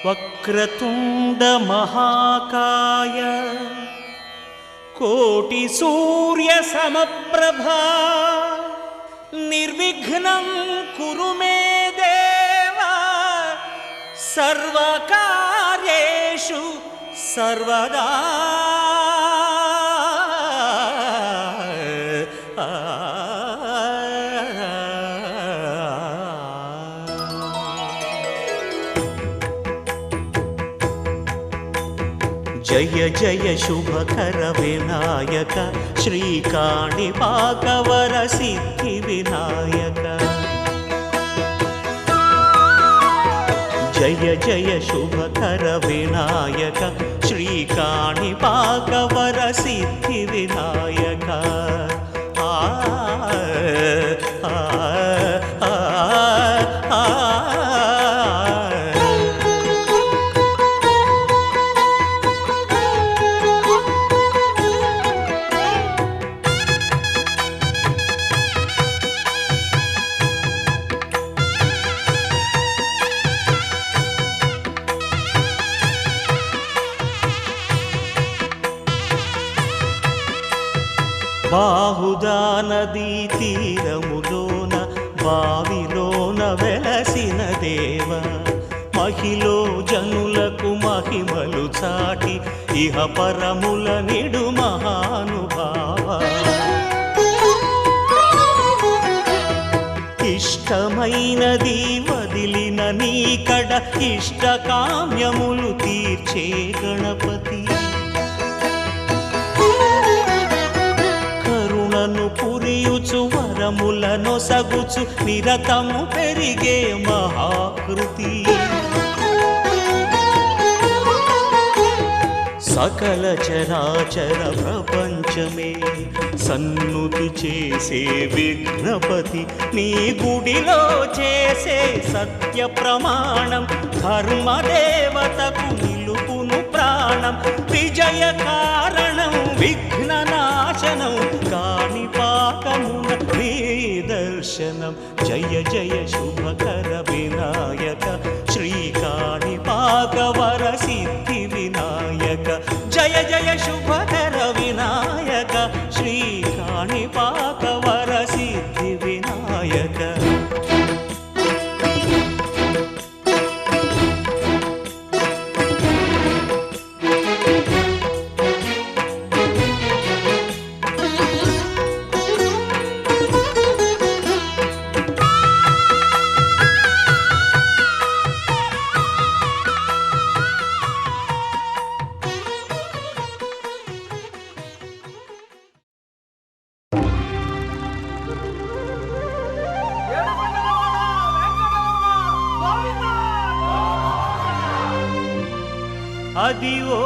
వక్రతుండ మహాకాయ కోటి సూర్య సమప్రభా నిర్విఘ్నం కురు మే దేవ సర్వకార్యేషు సర్వదా. జయ జయ శుభకర వినాయక శ్రీకాణిపాకవర సిద్ధి వినాయక. జయ జయ శుభకర వినాయక శ్రీకాణిపాకవర సిద్ధి వినాయక. బాహుదా నదీ తీరములోన బావిలోన వెలసిన దేవ మహిలో జనులకు మహిమలు చాటి ఇహ పరముల నిడు మహానుభావ. ఇష్టమైనది వదిలిన నీకడ ఇష్టకామ్యములు తీర్చే గణపతి. పురియుచు వరములను సగుచు నిరతము పెరిగే మహాకృతి. సకల చరాచర ప్రపంచమే సన్నుతి చేసే విఘ్నపతి నీ గుడిలో చేసే సత్య ప్రమాణం ధర్మదేవతకు నిలుపును ప్రాణం. విజయ కారణం విఘ్న నాశనం కాణిపాకమున నీ దర్శనం. జయ జయ శుభకర వినాయక శ్రీకాణిపాకవర సిద్ధి వినాయక. జయ జయ శుభకర వినాయక శ్రీకాణిపాకవర సిద్ధి వినాయక. అదివో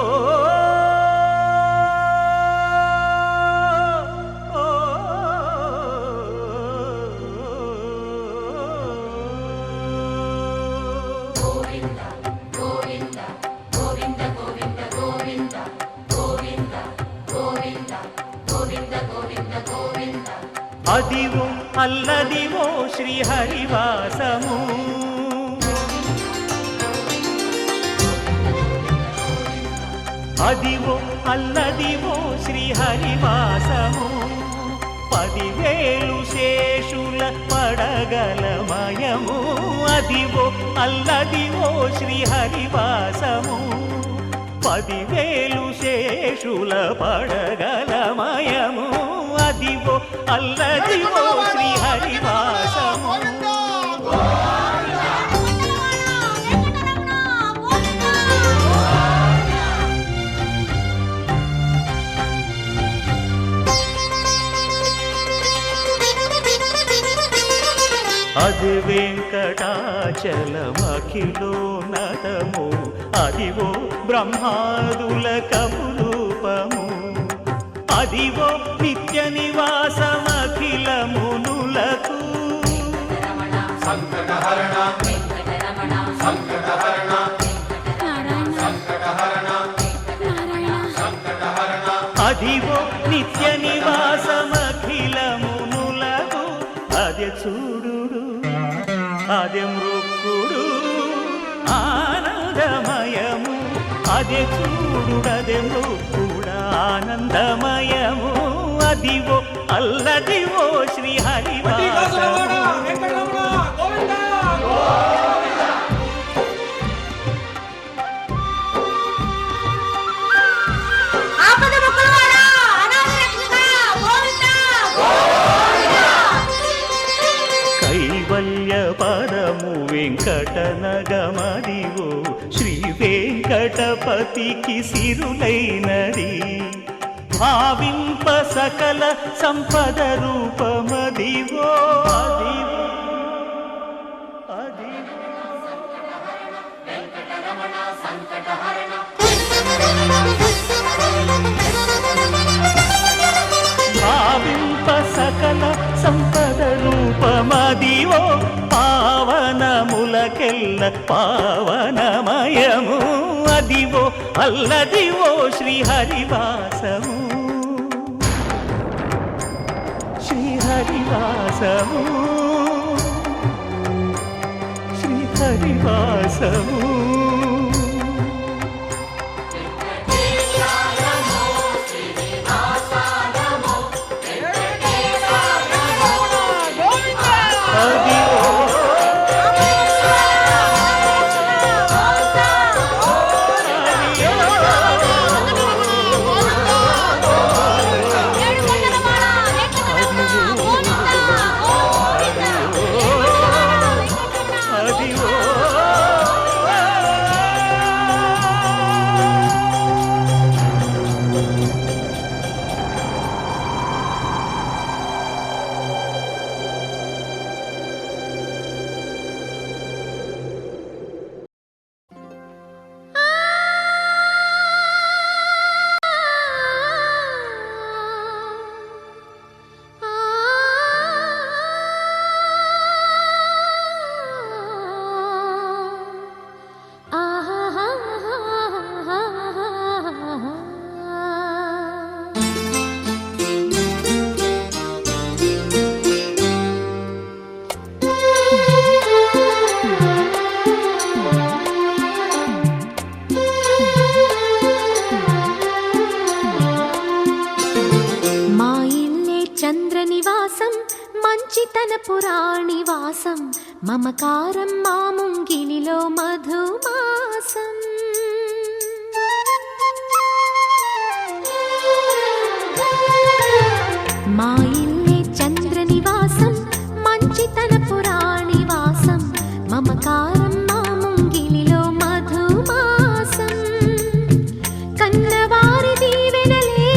అదివో అల్లదివో శ్రీహరివాసము. అదివో అల్లదివో శ్రీహరివాసము. 10,000 శేషుల పడగలమయము. అదివో అల్లదివో శ్రీహరివాసము. 10,000 శేషుల పడగలమయము. అదివో అల్లదివో శ్రీహరివాసము. అది వెంకటాచలమఖిలో నటము. అదివో బ్రహ్మాదుల కపురూపము. అదివో నిత్య నివాసమఖిల మునులకు. అదివో నిత్య నివాసమఖిల మునులకు. అదే చూడు అదే మృక్కుడు ఆనందమ అదే చూడుడదే కూడా ఆనందమయము అదివో అల్లదివో శ్రీ హరివాసము కైవల్య పరము వెంకటనగమదివో శ్రీ వెంకటపతికి సిరులైనది భావింప సకల సంపద రూపమదివో అదివో అదివో భావింప సకల సంపద రూపమదివో పావనములకెల్ల పావనమయము అదివో అల్లదివో శ్రీ హరివాసము శ్రీ హరివాసము శ్రీ హరివాసము పురాణివాసం మమకారం మా ముంగిలిలో మధుమాసం మా ఇల్లే చంద్రనివాసం మంచితన పురాణివాసం మమకారం మా ముంగిలిలో మధుమాసం కన్నవారి దీవెనలే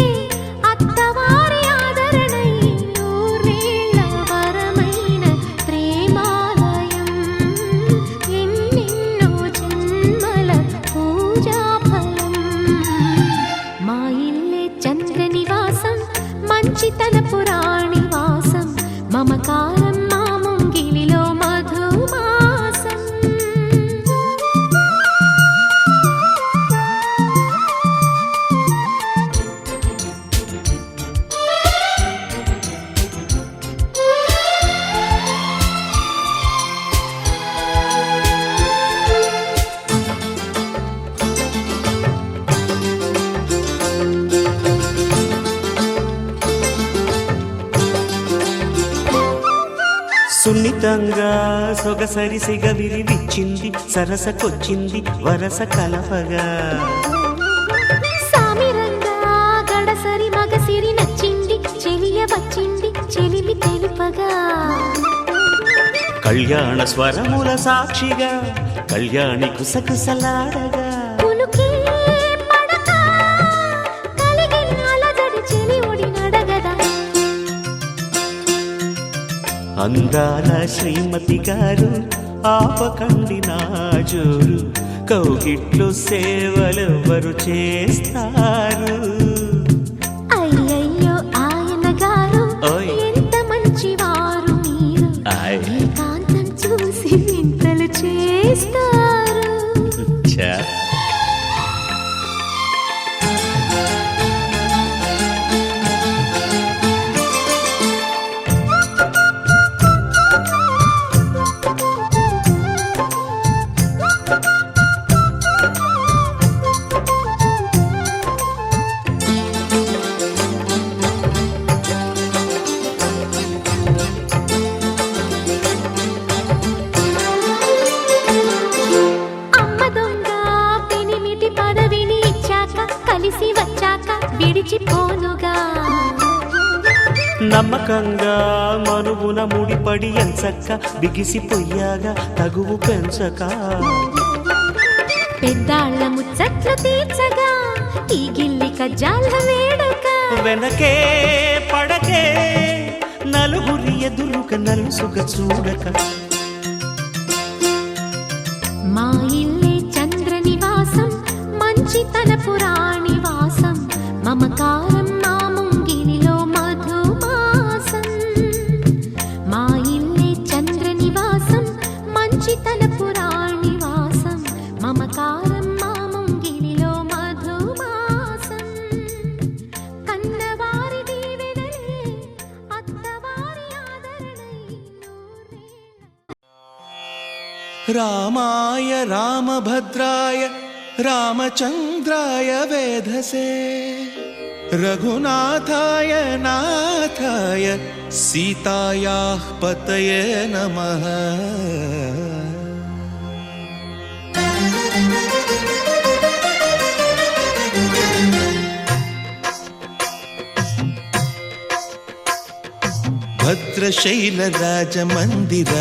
అత్తవారి ఆదరణై నూరేళ్ల వరమైన ప్రేమాలయం ఎన్నెన్నో జన్మల పూజాఫలం మా ఇల్లే చంద్రనివాసం మంచితన పురాణివాసం మమకారం మా ముంగిలిలో మధుమాసం సున్నితంగా సొగసరి సిగవిరి విచ్చింది సరసకొచ్చింది వరస కలపగా సామిరంగా గడసరి మగసిరి నచ్చింది చెలియ వచ్చింది చెలిమి తెలుపగా కళ్యాణ స్వరముల సాక్షిగా కళ్యాణి కుసకుసలాడగా పులుకే పడక కలిగిన అలజడి చెలి ఒడి నడగదా అందాల శ్రీమతి గారు ఆపకండి నా జోరు కౌగిట్లు సేవలెవ్వరు చేస్తారు అయ్యయ్యో ఆయన గారు ఓయ్. ఎంత మంచివారు మీరు ఆయ్. ఏకాంతం చూసి వింతలు చేస్తారు ఛా. నమ్మకంగా మనువున ముడిపడి ఎంచక్క బిగిసిపోయాగా తగువు పెంచక పెద్దాళ్ళ ముచ్చట్లు తీర్చగా ఈ గిల్లి కజ్జాల వేడుక వెనకే పడకే నలుగురి ఎదురుగా నలుసుగా చూడక మా ఇల్లే చంద్ర నివాసం మంచితన పురాణివాసం మమకారం మా ముంగినిలో మధుమాసం మా ఇల్లే చంద్ర నివాసం మంచితన పురాణివాసం మమకారం మా ముంగినిలో మధుమాసం కన్నవారి దీవెనలే అత్తవారి ఆదరణై రామాయ రామభద్రాయ రామచంద్రాయ వేధసే రఘునాథాయ నాథాయ సీతాయాః పతయే నమః. భద్రశైలరాజమందిర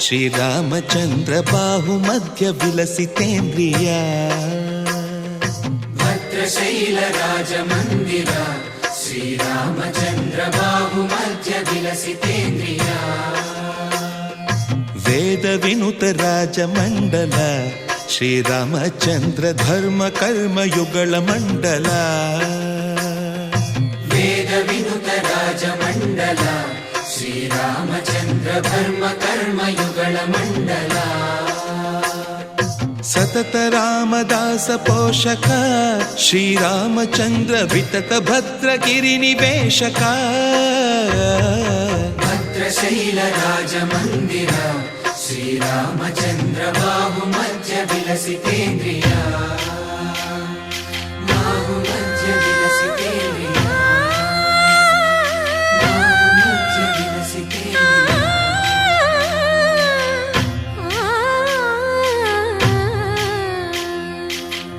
శ్రీరామచంద్ర బాహుమధ్య విలసితేంద్రియ భద్రశైలరాజమందిర శ్రీరామచంద్ర బాహుమధ్య విలసితేంద్రియ వేద వినుత రాజమండల శ్రీరామచంద్ర ధర్మ కర్మయుగళ మండల వేద వినుత రాజమండల శ్రీరామచంద్ర ధర్మ కర్మయుగళ మండల సతత రామదాస పోషక శ్రీరామచంద్ర వితత భద్రగిరి నివేశక భద్రశైల రాజమందిర శ్రీరామచంద్ర బాహుమధ్య విలసితేంద్రియ బాహుమధ్య విలసితేంద్రియ బాహుమధ్య విలసితేంద్రియ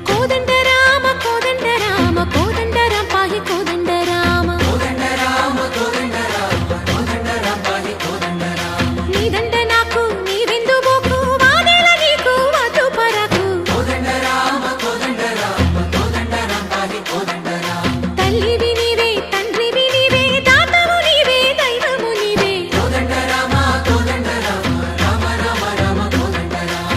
కోదండ రామ కోదండ రామ కోదండ రామ పాహి కోదండ రామ కోదండ రామ కోదండ రామ కోదండ రామ పాహి కోదండ రామ నీదండ నాకు నీవెందు బోకు వాదేల నీకు వద్దు పరకు కోదండ రామ కోదండ రామ కోదండ రామ పాహి కోదండ రామ తల్లివి నీవే తండ్రివి నీవే దాతవు నీవే దైవము నీవే కోదండ రామ కోదండ రామ రామ రామ రామ కోదండ రామ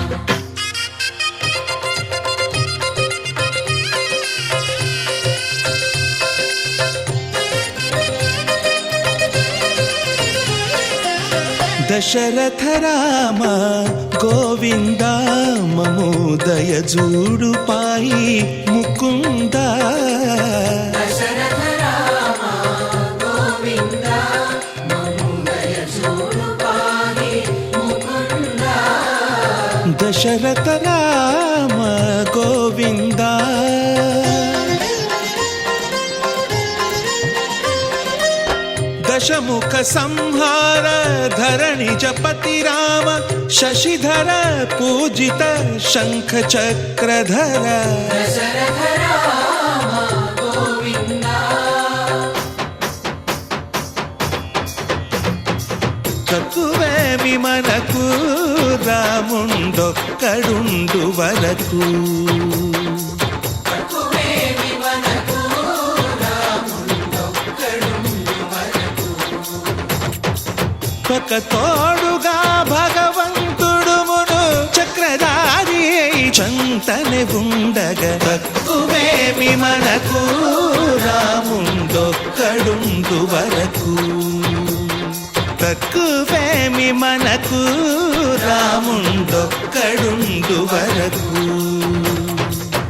దశరథ రామ గోవింద మము దయజూడు పాయి ముకుంద దశరథ రామ గోవింద మముదయ చూడు పాహి ముకుంద దశరథ రామ గోవింద దశముఖ సంహార ధరణి జపతి రామ శశిధర పూజిత శంఖ చక్రధర దశరథ రామ గోవింద తక్కువేమి మనకు రాముండొక్కడుండు వరకు తక్కువేమి మనకు రాముండొక్కడుండు వరకు ఒక తోడుగా భగవంతుడుమును చక్రధారి చంతనే ఉండగా తక్కువేమి మనకు రాముండొక్కడుండు వరకు తక్కువేమి మనకు రాముండొక్కడుండు వరకు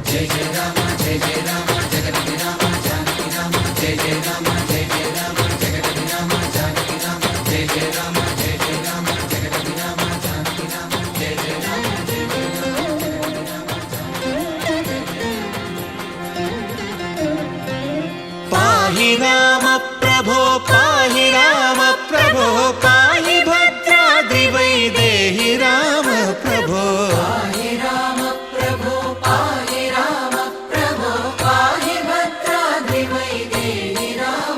జయ జయ రామ జయ జయ రామ జగతి రామ జానకి రామ జయ జయ రామ జయ జయ రామ జగతి రామ జానకి రామ జయ జయ రామ జయ జయ రామ జగతి రామ జానకి రామ జయ జయ రామ జయ జయ రామ పాహి రామ ప్రభో పాహి రామ ప్రభో పాహి భద్రాద్రి వైదేహి రామ ప్రభో పాహి రామ ప్రభో పాహి రామ ప్రభో పాహి భద్రాద్రి వైదేహి రామ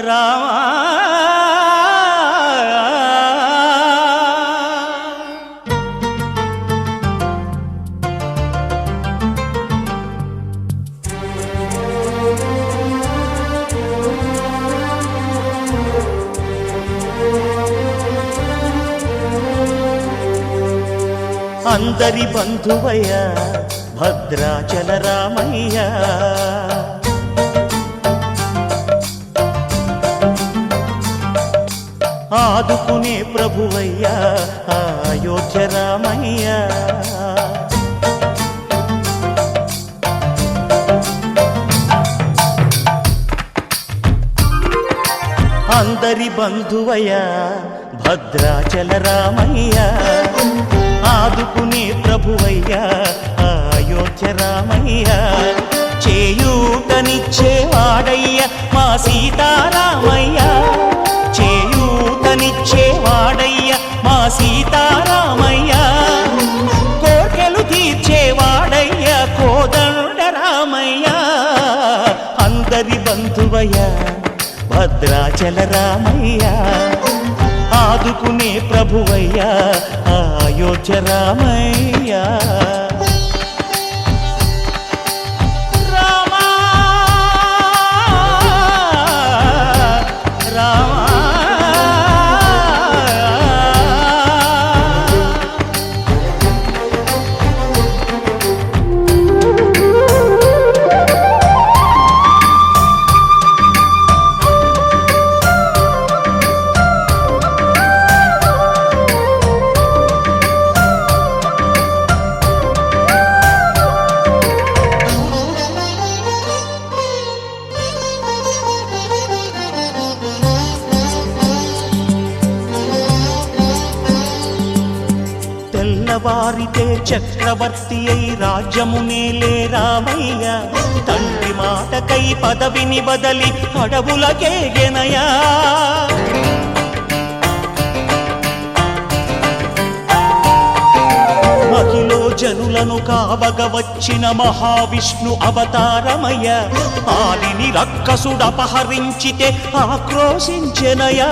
రామా అందరి బంధువయ్య భద్రాచల రామయ్య ఆదుకునే ప్రభువయ్య అయోధ్య రామయ్య అందరి బంధువయ్య భద్రాచల రామయ్య ఆదుకునే ప్రభువయ్య అయోధ్య రామయ్య చేయూతనిచ్చేవాడయ్య మా సీతారామయ్య చేయూతనిచ్చేవాడయ్య మా సీతారామయ్య కోర్కెలు తీర్చేవాడయ్య కోదండ రామయ్య అందరి బంధువయ్య భద్రాచల రామయ్య ఆదుకునే ప్రభువయ్య అయోధ్య రామయ్య రామా రామా తెల్లవారితే చక్రవర్తి అయి రాజ్యమునేలే రామయ్య తండ్రి మాటకై పదవిని బదలి అడవులకేగెనయా మహిలో జనులను కావగ వచ్చిన మహావిష్ణు అవతారమయ్య ఆలిని రక్కసుడపహరించితే ఆక్రోశించెనయా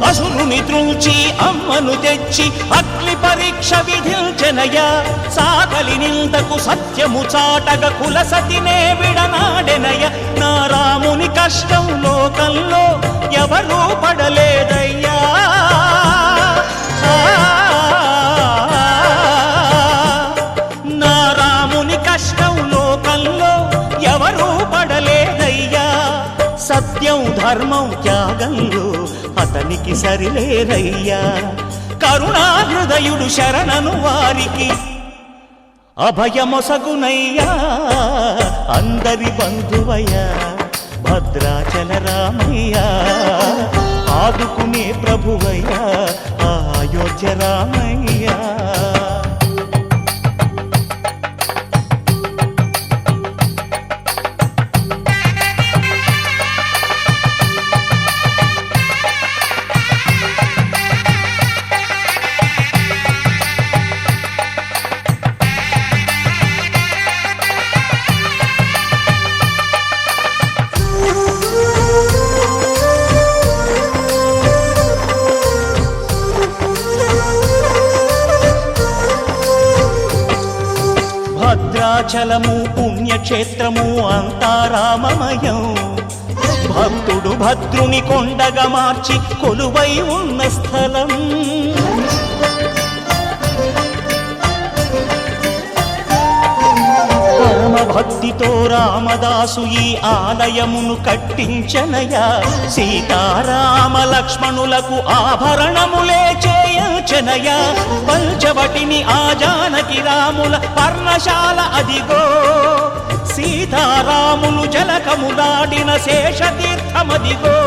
అసురుని త్రుంచి అమ్మను తెచ్చి అగ్ని పరీక్ష విధించెనయా సాగలి నిందకు సత్యము చాటగ కుల సతినే విడనాడెనయ నా రాముని కష్టం లోకంలో ఎవరూ పడలేదయ్యా నా రాముని కష్టం లోకంలో ఎవరూ పడలేదయ్యా సత్యం ధర్మం త్యాగంలో అతనికి సరిలేరయ్యా కరుణా హృదయుడు శరణను వారికి అభయమొసగునయ్యా అందరి బంధువయ్య భద్రాచల రామయ్య ఆదుకునే ప్రభువయ్య అయోధ్య రామయ్య భద్రాచలము పుణ్యక్షేత్రము అంతా రామమయం భక్తుడు భద్రుని కొండగా మార్చి కొలువై ఉన్న స్థలం పరమ భక్తితో రామదాసు ఈ ఆలయమును కట్టించనయా సీతారామ లక్ష్మణులకు ఆభరణములే చేయచనయా పంచవటిని ఆ జానకి రాముల పర్ణశాల అదిగో సీతారాములు జలకములాడిన శేషతీర్థమదిగో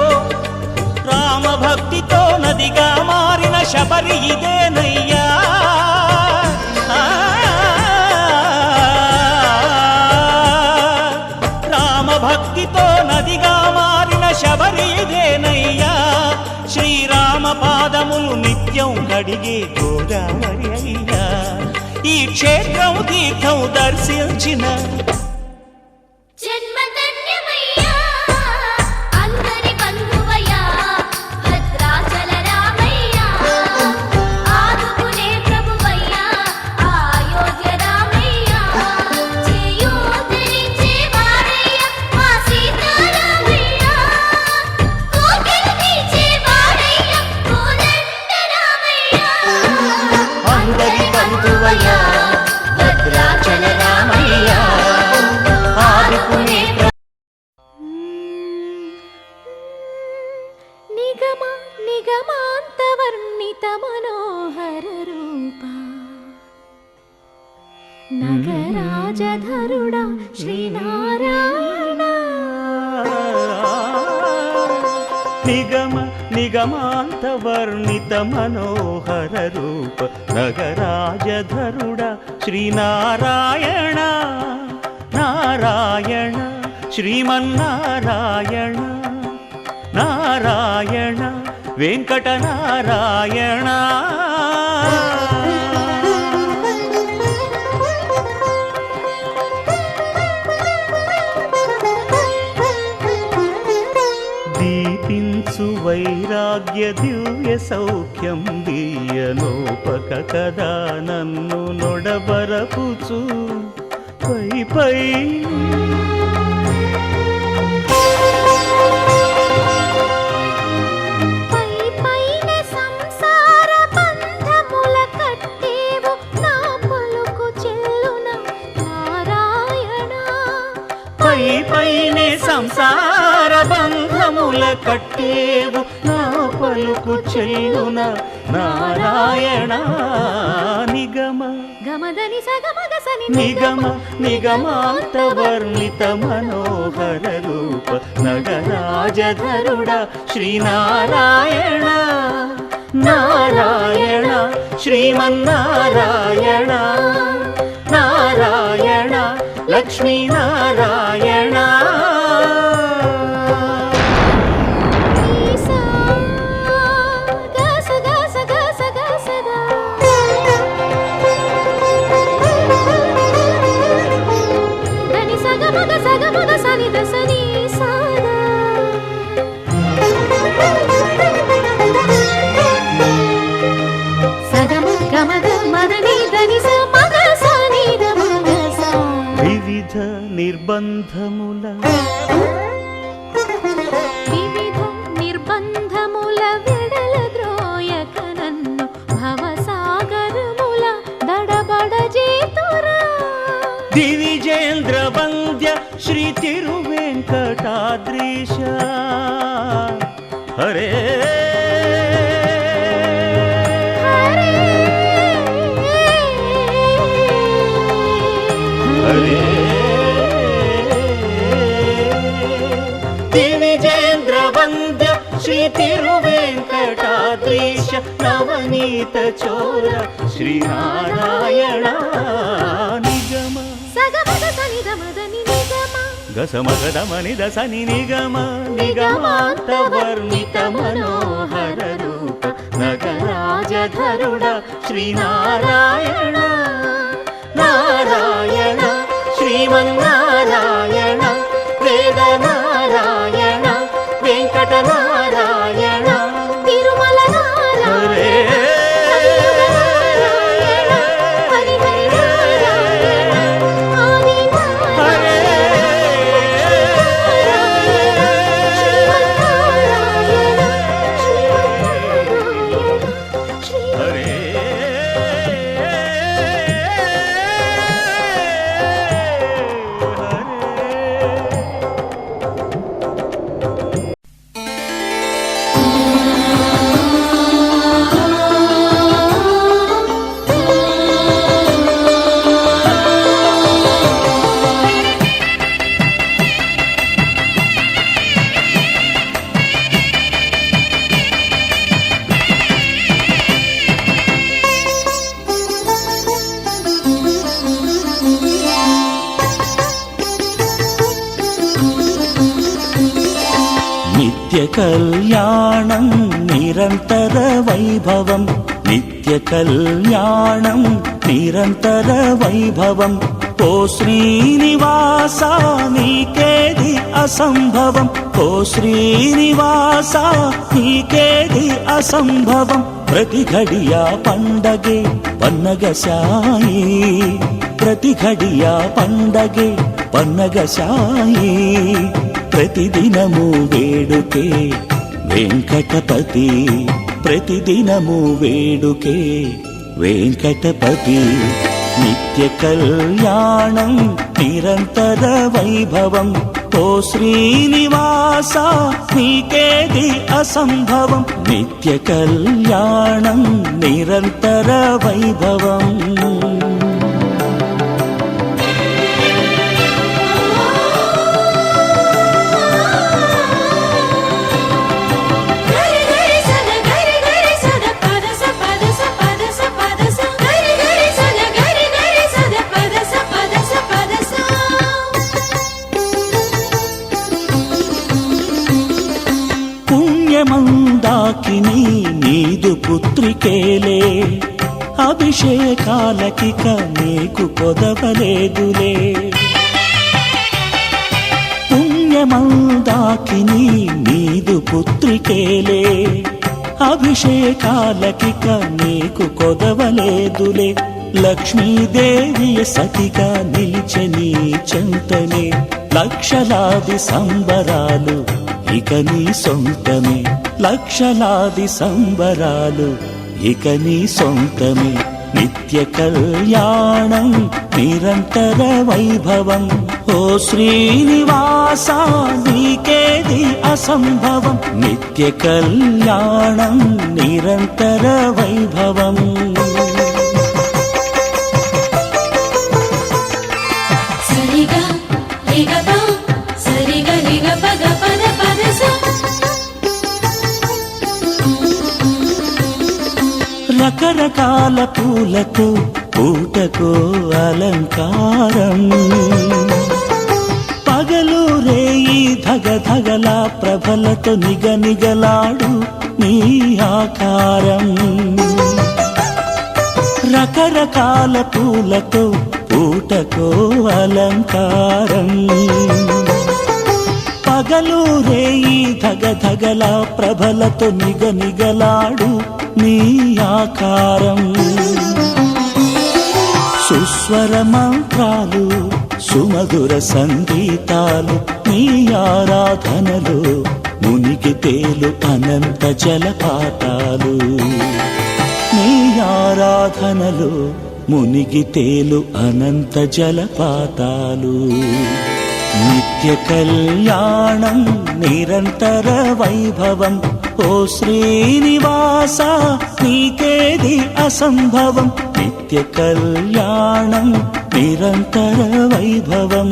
రామ భక్తితో నదిగా మారిన శబరి ఇదేనయ్యా భక్తితో నదిగా మారిన శబరి ఇదేనయ్యా శ్రీరామ పాదములు నిత్యం కడిగే గోదావరి అయ్యా ఈ క్షేత్రం తీర్థం దర్శించిన జన్మధన్యమయ్యా అందరి నిగమ నిగమాంతవర్ణిత మనోహర రూప నగరాజధరుడా శ్రీనారాయణ. నిగమ నిగమాంతవర్ణిత మనోహర రూప నగరాజధరుడ శ్రీనారాయణ. నారాయణ శ్రీమన్నారాయణ నారాయణ వెంకటనారాయణ. దీపించు వైరాగ్య దివ్య సౌఖ్యం దీయనోపక కదా నన్ను నొడబరపుచు పై పై పైనే సంసార బంధముల కట్టేవు నా పలుకు చెల్లున నారాయణ. నిగమ గమదని సగమగసని నిగమ నిగమాంతవర్ణిత మనోహర రూప నగరాజధరుడ శ్రీనారాయణ. నారాయణ శ్రీమన్నారాయణ నారాయణ లక్ష్మీనారాయణ. వివిధ నిర్బంధముల వెడల ద్రోయక నన్ను భవసాగరముల దడబడ చేతురా. దివిజేంద్ర వంద్య శ్రీ తిరువెంకటాద్రీశ హరే హరే. దివిజేంద్ర వంద్య శ్రీ తిరువెంకటాద్రీశ నవనీత చోర శ్రీనారాయణ. నిగమ గసమగదమని దసని నిగమ నిగమాంతవర్ణిత మనోహర రూప నగరాజధరుడ శ్రీనారాయణ. నారాయణ శ్రీమన్నారాయణ వేదనారాయణ వెంకటనారాయణ తిరుమల నారాయణ నిత్య కళ్యాణం నిరంతర వైభవం నిత్య కళ్యాణం నిరంతర వైభవం. ఓ శ్రీనివాస నీకేది అసంభవం ఓ శ్రీనివాస నీకేది అసంభవం. ప్రతి ఘడియా పండగే పన్నగశాయి ప్రతి ఘడియా పండగే పన్నగశాయి. ప్రతిదినము వేడుకే వెంకటపతి ప్రతిదినము వేడుకే వెంకటపతి. నిత్య కళ్యాణం నిరంతర వైభవం ఓ శ్రీనివాస నీకేది అసంభవం నిత్య కళ్యాణం నిరంతర వైభవం మందాకిని నీదు పుత్రికేలే అభిషేకాలకిక నీకు కొదవలేదులే పుణ్యమందాకిని నీదు పుత్రికేలే అభిషేకాలకిక నీకు కొదవలేదులే లక్ష్మీదేవి సతిగా నిలిచని చెంతనే లక్షలాది సంబరాలు ఇక నీ సొంతమే లక్షలాది సంబరాలు ఇక నీ సొంతమే నిత్య కళ్యాణం నిరంతర వైభవం ఓ శ్రీనివాస నీకేది అసంభవం నిత్య కళ్యాణం నిరంతర వైభవం రకరకాల పూలతో పూటకో అలంకారం పగలు రేయి ధగధగల ప్రభలతో నిగనిగలాడు నీ ఆకారం రకరకాల పూలతో పూటకో అలంకారం పగలు రేయి ధగధగల ప్రభలతో నిగనిగలాడు నీ ఆకారం సుస్వర మంత్రాలు సుమధుర సంగీతాలు నీ ఆరాధనలు మునిగి తేలు అనంత జలపాతాలు నీ ఆరాధనలు మునిగి తేలు అనంత జలపాతాలు నిత్య కళ్యాణం నిరంతర వైభవం ఓ శ్రీనివాస నీకేది అసంభవం నిత్య కళ్యాణం నిరంతర వైభవం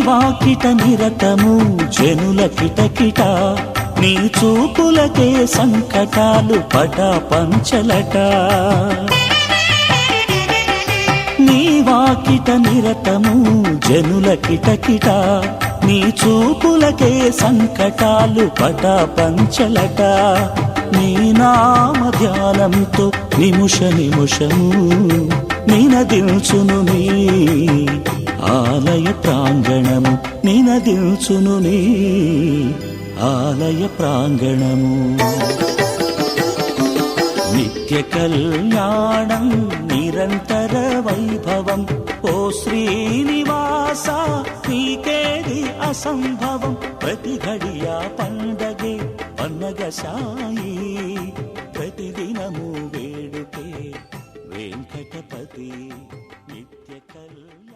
వాకిట నిరతము జనుల కిటకిట నీ చూపులకే సంకటాలు పటా పంచలట నీ వాకిట నిరతము జనుల కిటకిట నీ చూపులకే సంకటాలు పటా పంచలట నీ నామ ధ్యానంతో నిముష నిముషము నినదించును నీ ఆలయ ప్రాంగణము నినదించును నీ ఆలయ ప్రాంగణము నిత్య కళ్యాణం నిరంతర వైభవం ఓ శ్రీనివాస నీకేది అసంభవం ప్రతి ఘడియా పండగే పన్నగశాయి ప్రతిదినము వేడుకే వెంకటపతి నిత్య కళ్యాణ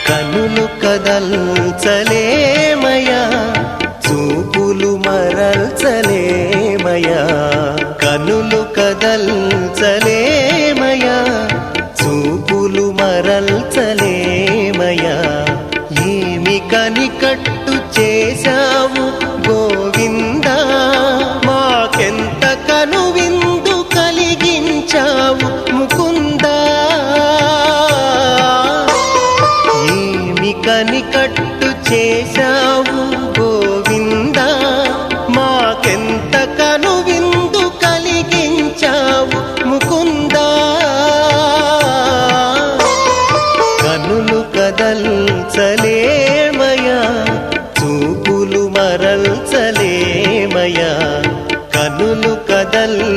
కనులు కదల్చలేమయా చూపులు మరల్చలేమయా కనులు కదల్చలేమయా చూపులు మరల్చలేమయా ఏమి కనికట్టు చేశావు గోవిందా మాకెంత కనువిందు కలిగించా కనికట్టు చేశావు గోవిందా మాకెంత కనువిందు కలిగించావు ముకుందా కనులు కదల్చలేమయా చూపులు మరల్చలేమయా కనులు కదల్చలేమయా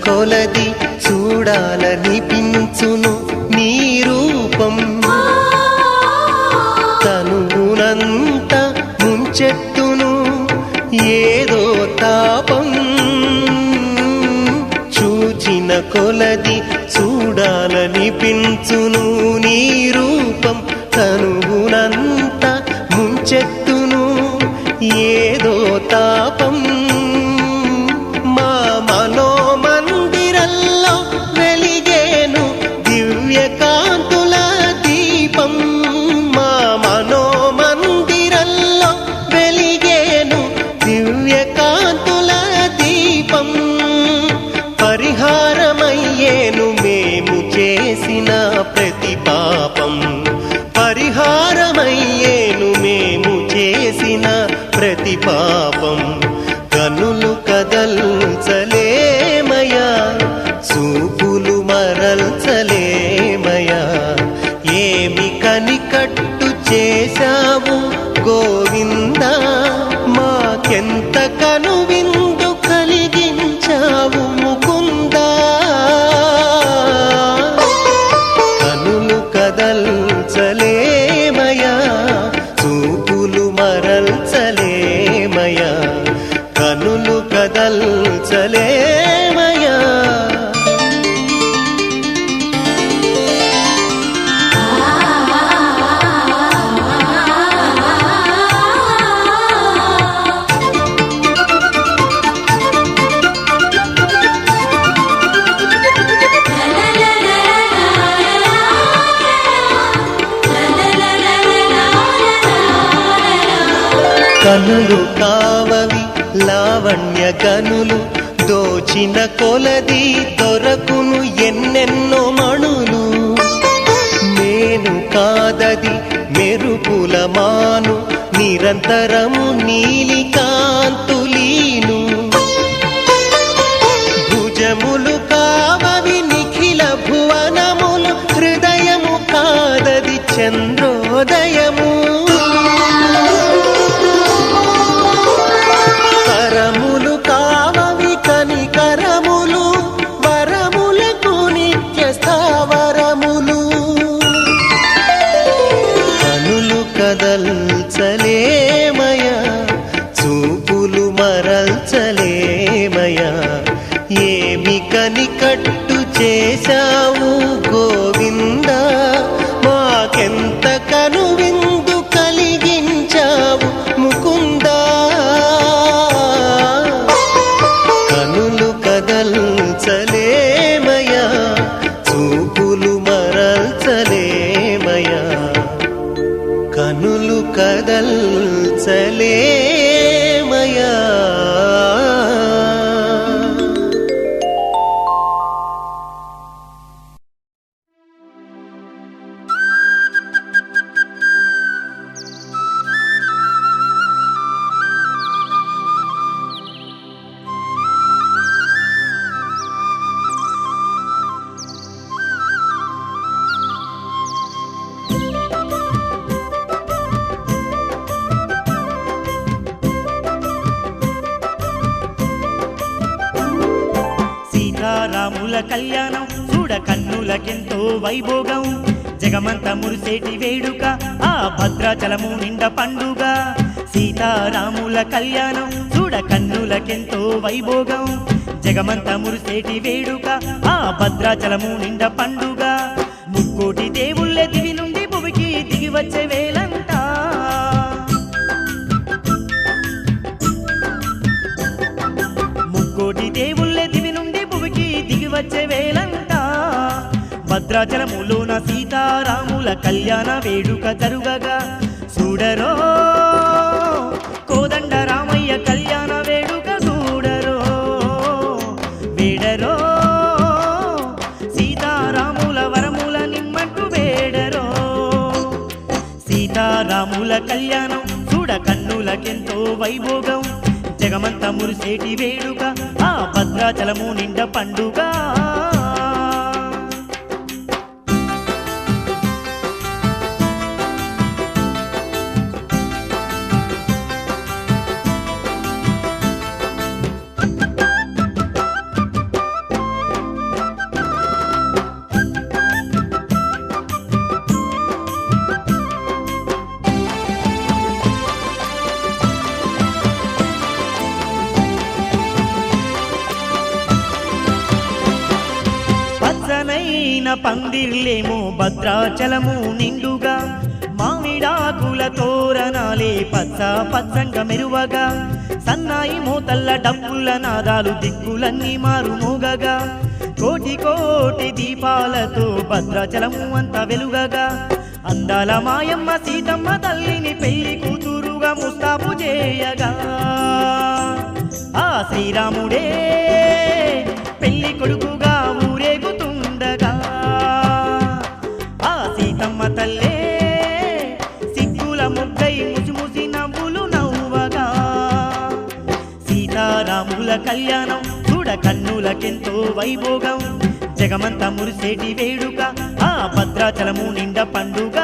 కొలది చూడాలనిపించును నీ రూపం తనువునంత ముంచెత్తును ఏదో తాపం చూచిన కొలది చూడాలనిపించును నీ రూపం తనువునంత ముంచెత్తును ఏదో తాపం పరిహారమయ్యేను మేము చేసిన ప్రతి పాపం పరిహారమయ్యేను మేము చేసిన ప్రతి పాపం కనులు కదల్చలేమయా చూపులు మరల్చలేమయా ఏమి కనికట్టు చేశావు గోవిందా మాకెంత కనువిందు కలిగించావు ముకుందా కనులు కదల్చలేమయా చూపులు మరల్చలేమయా కనులు కదల్చలేమయా కనులు కావవి లావణ్య కనులు దోచిన కొలది దొరకును ఎన్నెన్నో మణులు నేను కాదది మెరుపుల మాను నిరంతరము నీలి కాంతులీను భుజములు కావవి నిఖిల భువనములు హృదయము కాదది చంద్రోదయము కరములు కావవి కనికరములు వరములకు నిత్య స్థావరములు కనులు కదల్చలేమయా చూపులు మరల్చలేమయా ఏమి కనికట్టు చేశావు గోవిందా మాకెంత కనువిందు కలిగించావు ముకుందా కనులు కదల్చలేమయా చూపులు మరల్చలేమయా కనులు కదల్చలేమయా సీతారాముల కళ్యాణం చూడ కన్నులకెంతో వైభోగం జగమంత మురిసేటి వేడుక ఆ భద్రాచలము నిండ పండుగ సీతారాముల కళ్యాణం చూడ కన్నులకెంతో వైభోగం జగమంత మురిసేటి వేడుక ఆ భద్రాచలము నిండ పండుగ ముక్కోటి దేవుళ్ళ దివి నుండి భువికి దిగి వచ్చే వేలంట భద్రాచలములోన సీతారాముల కళ్యాణ వేడుక జరుగగా చూడరో కోదండ రామయ్య కళ్యాణ వేడుక చూడరో వేడరో సీతారాముల వరముల నిమ్మట్టు వేడరో సీతారాముల కళ్యాణం చూడ కన్నులకెంతో వైభోగం జగమంత మురిసేటి వేడుక ఆ భద్రాచలము నిండ పండుగ పచ్చనైన పందిర్లేమో భద్రాచలము నిండుగా మామిడాకుల తోరణాలే పచ్చ పచ్చంగా మెరువగా సన్నాయి మోతల్ల డప్పుల నాదాలు దిక్కులన్నీ మారుమోగగా కోటి కోటి దీపాలతో భద్రాచలము అంతా వెలుగగా అందాల మాయమ్మ సీతమ్మ తల్లిని పెళ్లి కూతురుగా ముస్తాబు చేయగా ఆ శ్రీరాముడే పెళ్లి కొడుకుగా ఊరేగుతుండగా ఆ సీతమ్మ తల్లే సిగ్గుల ముగ్గై ముసిముసి నవ్వులు నవ్వగా సీతారాముల కళ్యాణం చూడ కన్నులకెంతో వైభోగం జగమంత మురిసేటి వేడుక ఆ భద్రాచలము నిండ పండుగ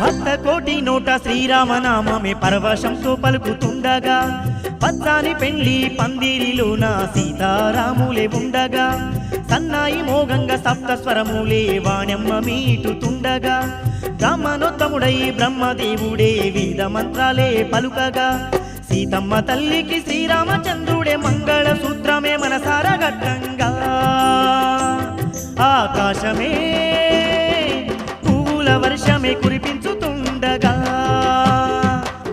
భక్త కోటి నోట శ్రీరామనామమే పరవశంతో పలుకుతుండగా పచ్చాని పెండ్లి పందిరిలోన సీతారాములే ఉండగా సన్నాయి మోగంగా సప్త స్వరములే వాణ్యమ్మ మీటుతుండగా బ్రహ్మనోత్తముడై బ్రహ్మదేవుడే వేద మంత్రాలే పలుకగా సీతమ్మ తల్లికి శ్రీరామచంద్రుడే మంగళ సూత్రమే మనసారా గట్టంగా ఆకాశమే పువ్వుల వర్షమే కురిపించుతుండగా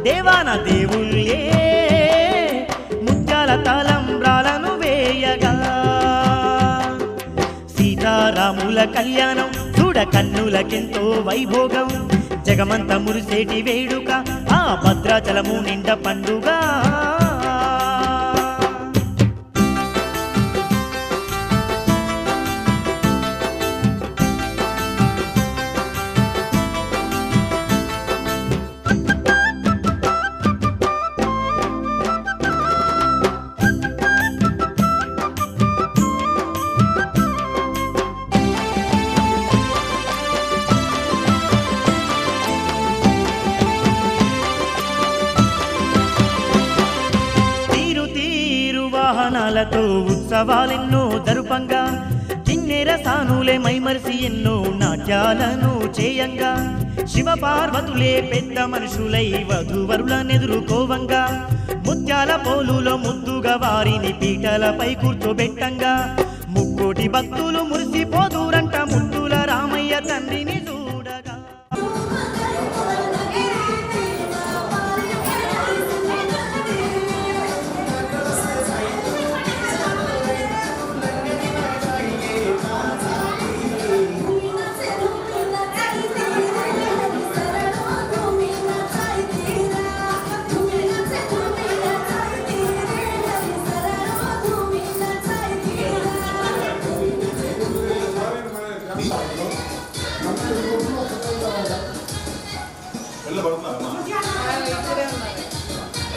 దేవాన దేవుళ్ళే ముత్యాల తలంబ్రాలను వేయగా సీతారాముల కళ్యాణం చూడ కన్నులకెంతో వైభోగం జగమంత మురిసేటి వేడుక ఆ భద్రాచలము నిండ పండుగ వాహనాలతో ఉత్సవాలెన్నో జరుపంగా కిన్నెర సానులే మైమరిసి ఎన్నో నాట్యాలను చేయంగా శివ పార్వతులే పెద్ద మనుషులై వధూవరులనెదురుకోవంగా ముత్యాల పోలులో ముద్దుగా వారిని పీటలపై కూర్చోబెట్టంగా ముక్కోటి భక్తులు మురిసిపోదూరంట ముద్దుల రామయ్య తండ్రిని చూడగా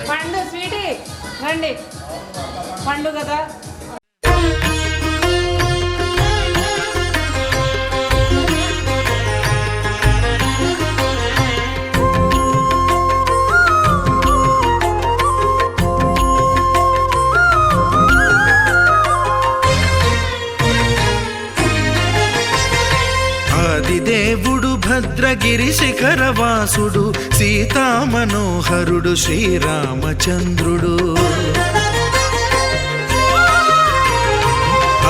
పండు స్వీటీ రండి పండు కదా భద్రగిరి శిఖరవాసుడు సీతామనోహరుడు శ్రీరామచంద్రుడు.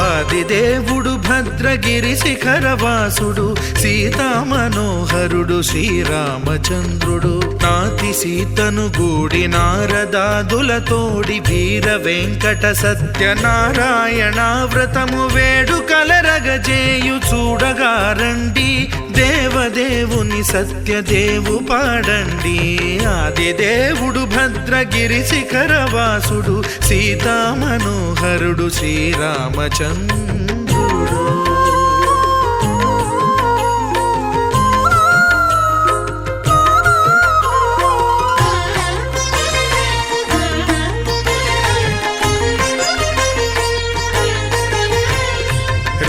ఆదిదేవుడు భద్రగిరి శిఖరవాసుడు సీతామనోహరుడు శ్రీరామచంద్రుడు. నాతి సీతను గూడి నారదాదులతోడి వీర వెంకట సత్యనారాయణ వ్రతము వేడుకలరగజేయు చూడగా రండి, దేవదేవుని సత్యదేవు పాడండి. ఆదిదేవుడు భద్రగిరి శిఖరవాసుడు సీతామనోహరుడు శ్రీరామచంద్రుడు.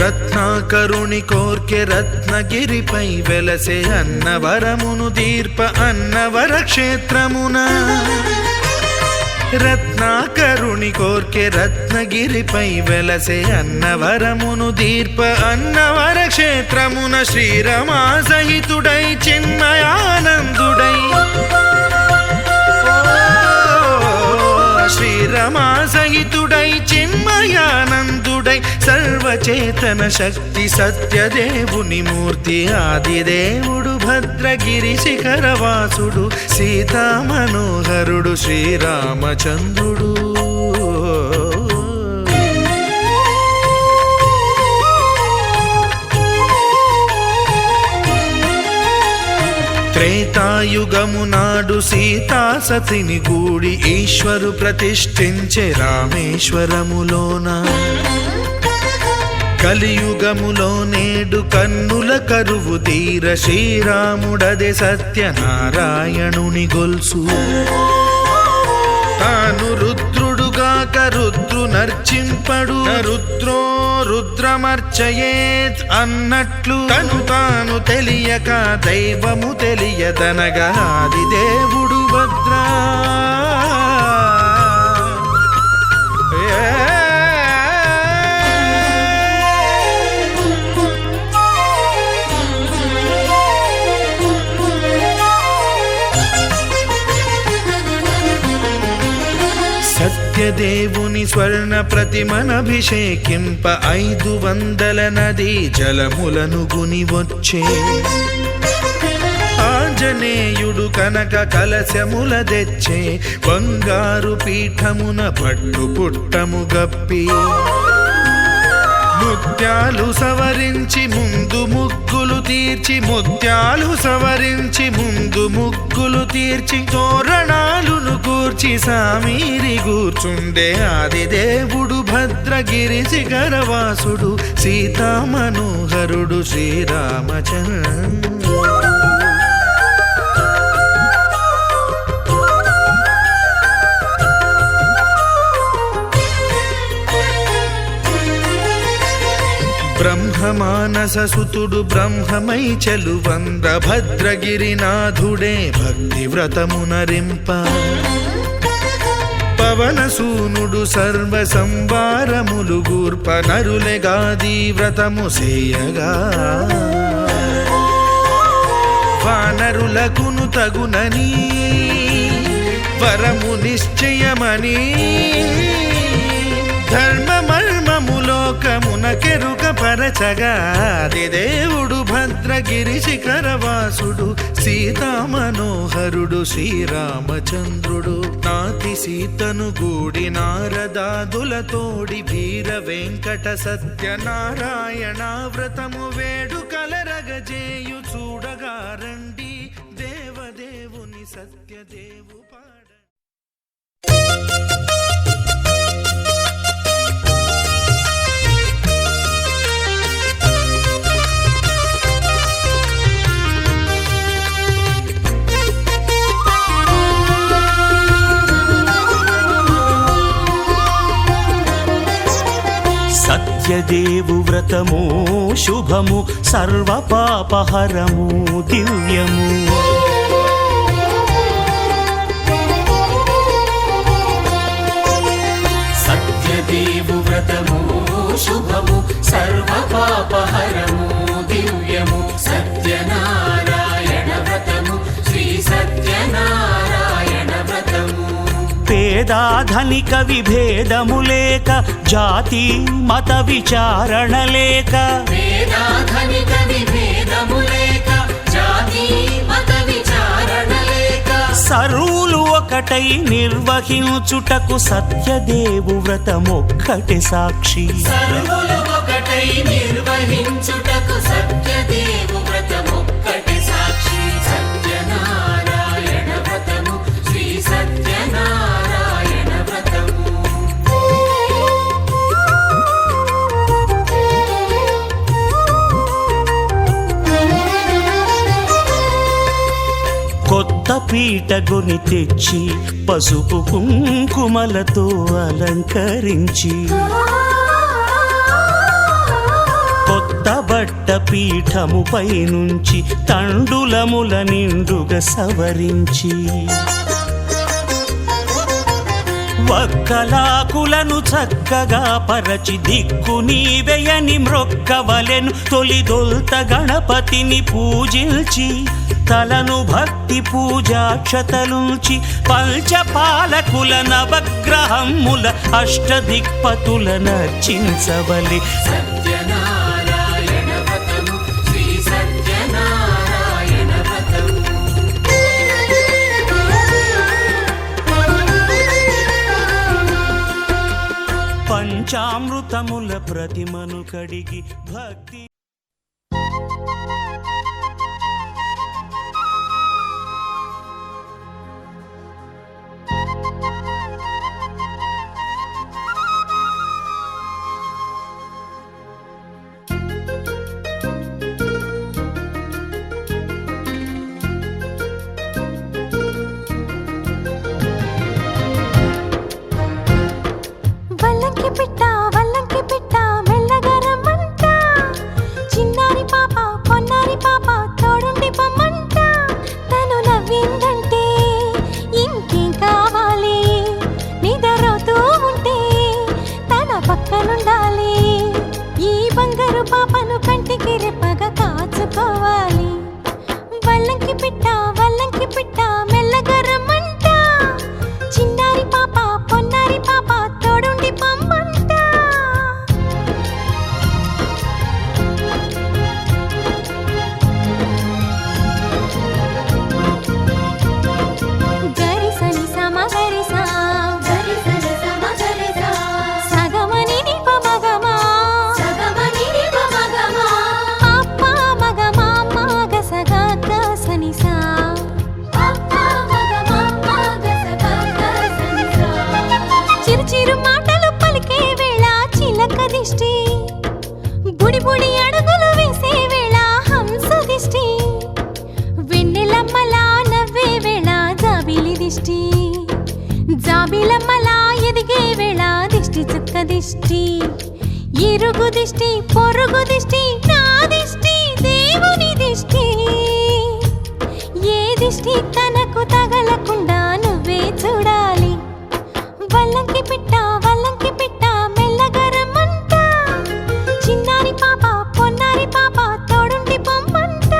రత్నాకరుని కోర్కె రత్నగిరిపై వెలసే అన్నవరమును దీర్ప అన్నవర క్షేత్రమున. రత్నాకరుని కోర్కె రత్నగిరిపై వెలసే అన్నవరమును దీర్ప అన్నవర క్షేత్రమున. శ్రీరమా సహితుడై చిన్మయానందుడై శ్రీరమా సహితుడై చిన్మయానందుడై సర్వచేతన శక్తి సత్యదేవుని మూర్తి. ఆదిదేవుడు భద్రగిరి శిఖరవాసుడు సీతామనోహరుడు శ్రీరామచంద్రుడు. త్రేతాయుగము నాడు సీతా సతిని గూడి ఈశ్వరు ప్రతిష్ఠించే రామేశ్వరములోన. కలియుగములో నేడు కన్నుల కరువు తీర శ్రీరాముడదే సత్యనారాయణుని గొల్సు. తాను రుద్రుడుగాక రుద్రు నర్చింపడు, రుద్రో రుద్రమర్చయేత్ అన్నట్లు తను తాను తెలియక దైవము తెలియదనగా ఆదిదేవుడు భద్రా. సత్యదేవుని స్వర్ణ ప్రతిమనభిషేకింప 500 నదీ జలములను గుని వచ్చే. ఆంజనేయుడు కనక కలశముల తెచ్చే, బంగారు పీఠమున పట్టు పుట్టము గప్పి. ముత్యాలు సవరించి ముందు ముగ్గులు తీర్చి, ముత్యాలు సవరించి ముందు ముగ్గులు తీర్చి, తోరణాలును కూర్చి సామీరి కూర్చుండే. ఆదిదేవుడు భద్రగిరి శిఖరవాసుడు సీతామనోహరుడు శ్రీరామచంద్రుడు. బ్రహ్మమానస సుతుడు బ్రహ్మమై చెలువంద భద్రగిరినాథుడే భక్తి వ్రతమునరింప. పవనసూనుడు సర్వ సంవారములు గూర్ప, నరులెగాది వ్రతము సేయగా. వానరులకును తగునని వరము నిశ్చయమని, ధర్మమర్మములోకమునకెరుక పరచగా ఆదిదేవుడు భద్రగిరి శిఖరవాసుడు సీతామనోహరుడు శ్రీరామచంద్రుడు. నాతి సీతను గూడి నారదాదులతోడి వీర వెంకట సత్యనారాయణ వ్రతము వేడుకలరగజేయు చూడగా రండి, దేవదేవుని సత్యదేవు పాడ. సత్యదేవు వ్రతము శుభము, సర్వ పాపహరము దివ్యము. సత్యదేవు వ్రతము శుభము, సర్వ పాపహరము దివ్యము. సత్యనారాయణ పేదాధనిక విభేదము లేక జాతి మత విచారణ లేక వేదాధనిక విభేదము లేక జాతి మత విచారణ లేక సర్వులు ఒకటై నిర్వహించుటకు సత్యదేవు వ్రతమొక్కటి సాక్షి సర్వులు ఒకటై నిర్వహించుటకు సత్యదేవు వ్రతమొక్కటి సాక్షి సత్యనారాయణ వ్రతము శ్రీ సత్యనారాయణ వ్రతము కొత్త పీటగుని తెచ్చి పసుపు కుంకుమలతో అలంకరించి కొత్త బట్ట పీఠముపై నుంచి తండులముల నిండుగా సవరించి వక్కలాకులను చక్కగా పరచి దిక్కు నీవెయని మ్రొక్కవలెను తొలిదొల్త గణపతిని పూజించి తలను భక్తి పూజాక్షతలుంచి పంచపాలకుల నవగ్రహముల అష్టదిక్పతుల నర్చించబలి సత్యనారాయణ వ్రతము శ్రీ సత్యనారాయణ వ్రతము పంచామృతముల ప్రతిమను కడిగి భక్తి వల్లంకి పిట్ట మెల్లగరమంట చిన్నారి పాప పొన్నారి పాప తోడుండి పొమ్మంట తను నవ్విందంటే ఇంకేం కావాలి నిద్రపోతూ ఉంటే తన పక్కనుండాలి ఈ బంగారు పాపను కంటికి రెప్పగా కాచుకోవాలి వల్లంకి పిట్ట మెల్లగరమంట చిన్నారి పాప పొన్నారి పాప తోడుండి పొమ్మంట గరి సని సమ గరి సా గరి సని సమ గరి సా సగమని ని పమగమా సగమని ని పమగమా అప్ప మగమా మగ సగ గ సని సా అప్ప మగమా మగ సగ గ సని సా చిరు చిరు మాటలు పలికే వేళ చిలక దిష్టి బుడి బుడి అడుగులు వేసే వేళ హంస దిష్టి వెన్నెలమ్మలా నవ్వే వేళ జాబిలి దిష్టి జాబిలమ్మలా ఎదిగే వేళ దిష్టి చుక్క దిష్టి ఇరుగు దిష్టి పొరుగు దిష్టి నా దిష్టి దేవుని దిష్టి ఏ దిష్టి తనకు తగలకుండా నువ్వే చూడాలి వల్లంకి పిట్ట మెల్లగరమంట చిన్నారి పాప పొన్నారి పాప తోడుండి పొమ్మంట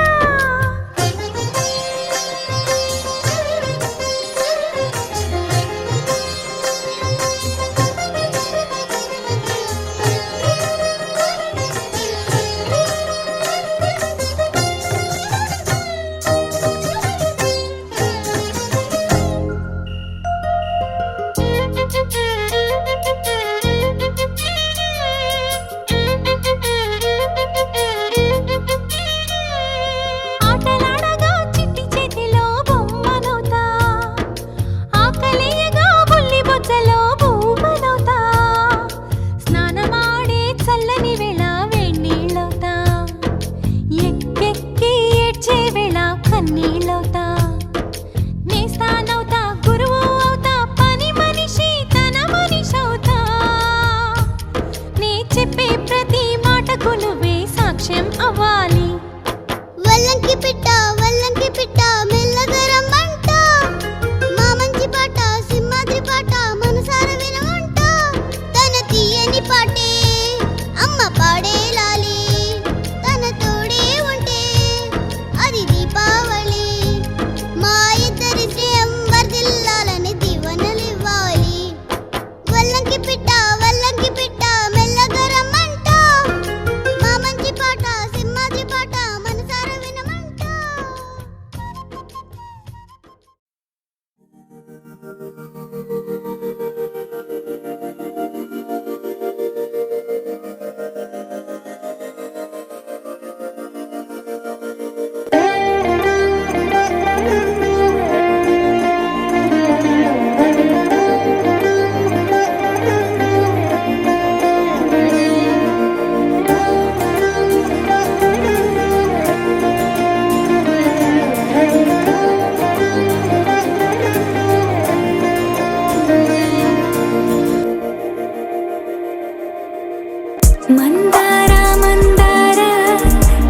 మందార మందార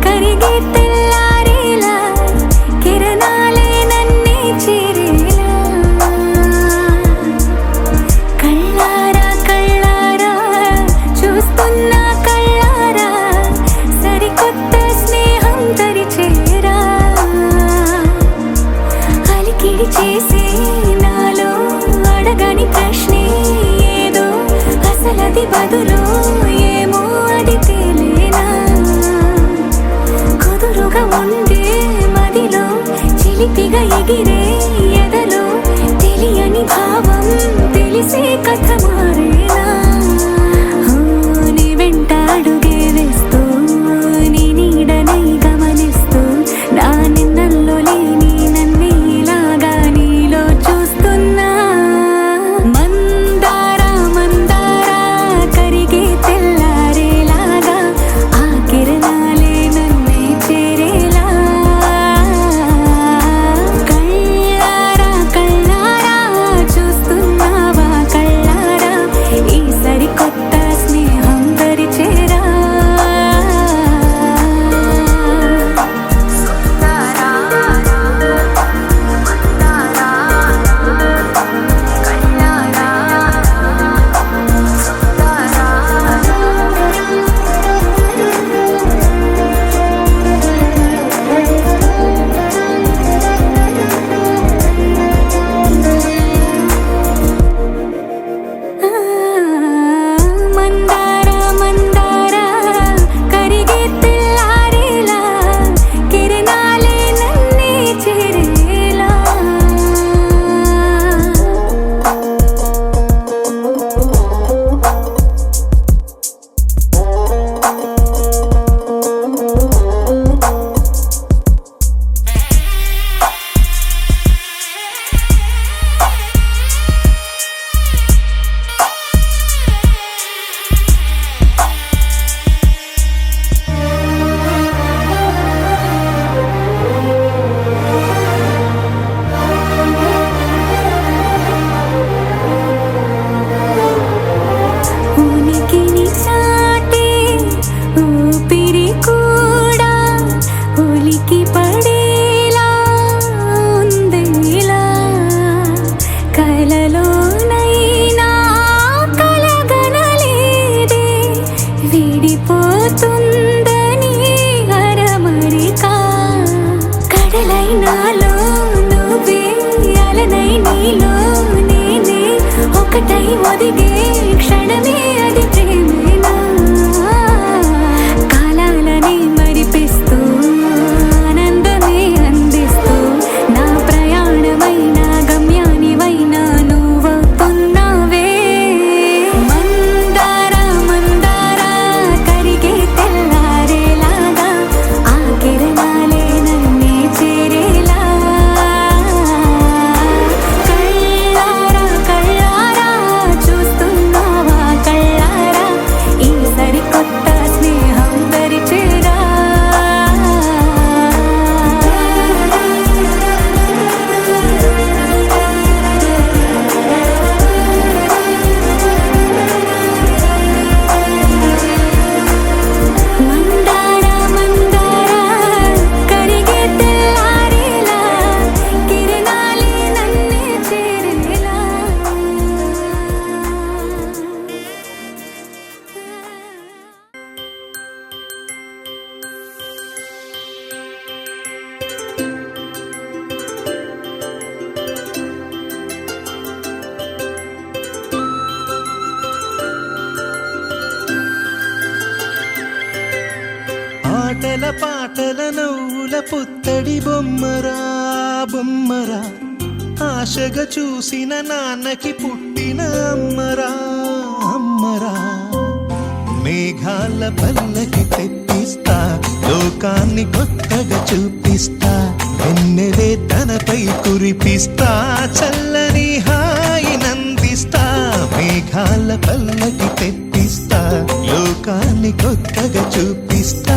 కరిగే తెల్లారేలా కిరణాలే నన్నే చేరేలా కళ్ళారా కళ్ళారా చూస్తున్నా కళ్ళారా సరికొత్త స్నేహం తరిచేరా అలికిడి చేసే నాలో అడగని ప్రశ్నే ఏదో అసలది బదులు ఏమో అది తేలేనా కుదురుగా ఉండే మదిలో చిలిపిగా ఎగిరే ఎదలో తెలియని భావం తెలిసే కథ మారేనా నీ వెంట అడుగే వేస్తూ నీ నీడనై గమనిస్తూ నా నిన్నల్లో లేని నన్నే ఇలాగా నీలో చూస్తున్నా మందార మందార కరిగే తెల్లారేలాగా ఆ కిరణాలే నన్నే చేరేలా కళ్ళారా కళ్ళారా చూస్తున్నావా కళ్ళారా ఈ సరికొత్త స్నేహం పరిచేరా మందార మందార కరిగే తెల్లారేలా కిరణాలే నన్నే చేరేలా ఉనికిని చాటే ఊపిరి కూడా ఉలికి పడేలా ఉందేలా కలలోనైనా కలగనలేదే విడిపోతుందని అరమరికా కడలై నాలో నువ్వే అలనై నీలో నేనే ఒకటై ఒదిగే క్షణమే అది ప్రేమేనా కాలాలని మరిపిస్తూ ఆనందమే అందిస్తూ నా ప్రయాణమైన గమ్యానివైన నువ్వవుతున్నావే మందార మందార కరిగే తెల్లారేలాగా ఆ కిరణాలే నన్నే చేరేలా కళ్ళారా కళ్ళారా చూస్తున్నావా కళ్ళారా ఈ సరికొత్త స్నేహం పరిచేరా మందార మందార కరిగే తెల్లారేలా కిరణాలే నన్నే చేరేలా ఆటల పాటల నవ్వుల పుత్తడి బొమ్మరా బొమ్మరా ఆశగా చూసిన నాన్నకి పుట్టిన అమ్మరా అమ్మరా. మేఘాల పల్లకి తెప్పిస్తా, లోకాన్ని కొత్తగా చూపిస్తా, వెన్నెలే తనపై కురిపిస్తా, చల్లని హాయి నందిస్తా. మేఘాల పల్లకి తెప్పిస్తా, లోకాన్ని కొత్తగా చూపిస్తా,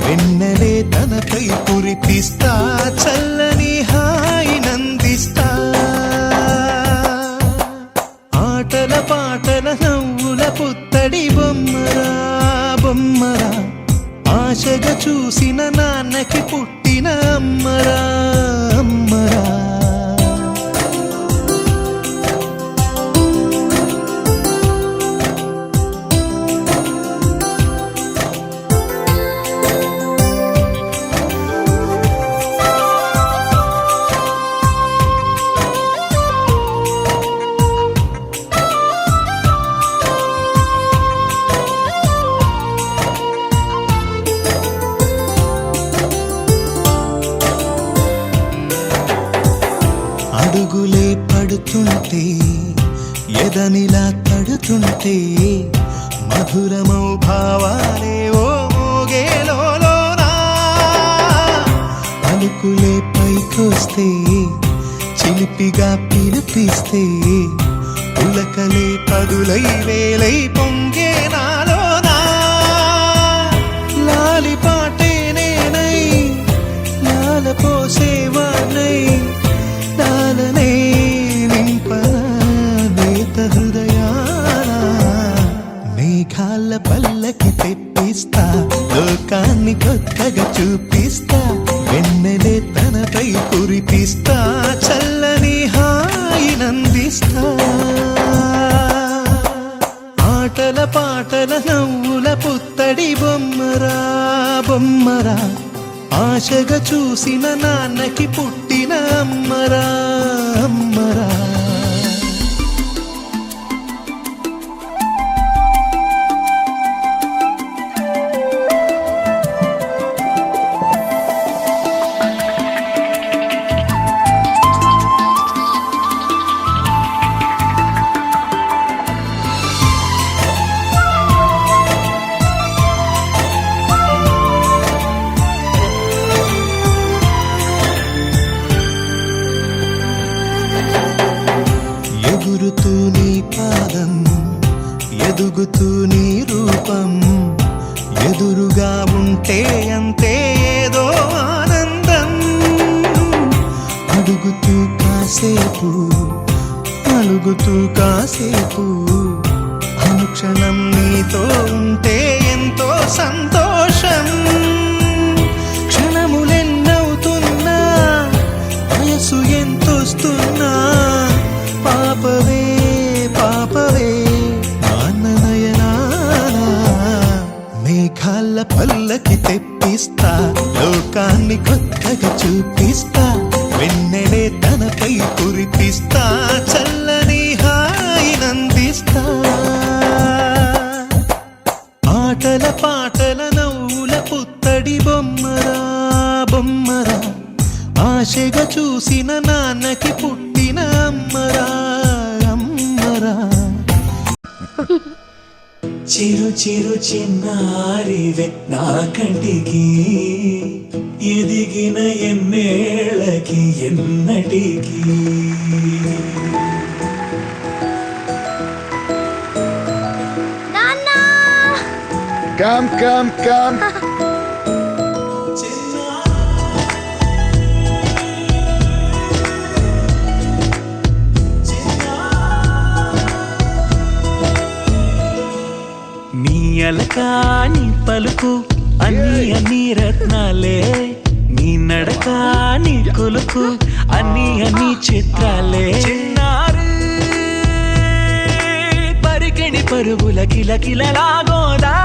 వెన్నెలే తనపై కురిపిస్తా, చల్లని హాయి నందిస్తా. ఆటల పాటల నవ్వుల పుత్తడి బొమ్మరా బొమ్మరా. ఆశగా చూసిన నాన్నకి పుట్టిన అమ్మరా అమ్మరా. అడుగులే పడుతుంటే ఎదనిలా తడుతుంటే, మధురమౌ భావాలే ఓ మోగేలోనా. పలుకులే పైకొస్తే చిలిపిగా పిలిపిస్తే, పులకలే పదులై వేలై పొంగే నాలోనా. లాలి పాటే నేనై లాల పోసేవాణ్ణై, లాలనే నింపనేత హృదయాన. మేఘాల పల్లకి తెప్పిస్తా, లోకాన్ని కొత్తగా చూపిస్తా, వెన్నెలే తనపై కురిపిస్తా, చల్లని హాయి నందిస్తా. ఆటల పాటల నవ్వుల పుత్తడి బొమ్మరా బొమ్మరా. ఆశగా చూసిన నాన్నకి పుట్టిన అమ్మరా అమ్మరా. ఎగురుతూ నీ పాదం, ఎదుగుతూ నీ రూపం, ఎదురుగా ఉంటే అంతే ఏదో ఆనందం. అడుగుతూ కాసేపు, అలుగుతూ కాసేపు, అనుక్షణం నీతో ఉంటే ఎంతో సంతోషం. క్షణములెన్నవుతున్నా, వయసు ఎంతొస్తున్నా, పాపవే పాపవే నాన్ననయనానా. మేఘాల పల్లకి తెప్పిస్తా, లోకాన్ని కొత్తగా చూపిస్తా, వెన్నెలే తనపై కురిపిస్తా, చల్లని హాయి నందిస్తా. ఆటల పాటల నవ్వుల పుత్తడి బొమ్మరా బొమ్మరా. ఆశగా చూసిన నాన్నకి పుట్టిన అమ్మరా అమ్మరా. చిరు చిరు చిన్నారివే నా కంటికి, ఎదిగిన ఎన్నేళ్ళకి ఎన్నటికి. Come, come, come. నీ అలకా నీ పలుకు అన్ని అన్ని రత్నాలే, నీ నడక నీ కొలుకు అన్ని అన్ని చిత్రాలే. చిన్నారు పరికిణి పరుగుల కిలకిలలాగోదారి,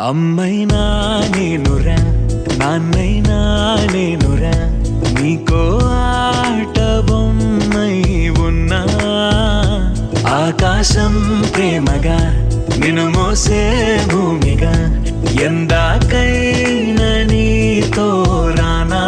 అమ్మైనా నేనురా నాన్నైనా నేనురా, నీకో ఆట బొమ్మై ఉన్నా. ఆకాశం ప్రేమగా నిన్ను మోసే భూమిగా, ఎందాకైనా నీతో రానా.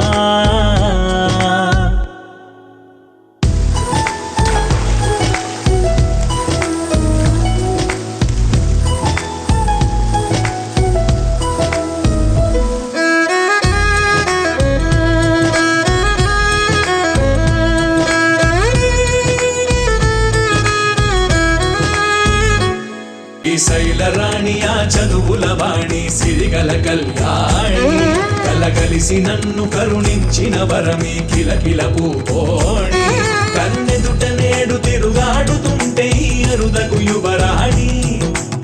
చదువుల వాణి సిరిగల కళ్యాణి కలగలిసి నన్ను కరుణించిన వరమి కిలకిల పూకోణి కన్నెదుట నేడు తిరుగాడుతుంటే ఈ అరుదగు యువరాణి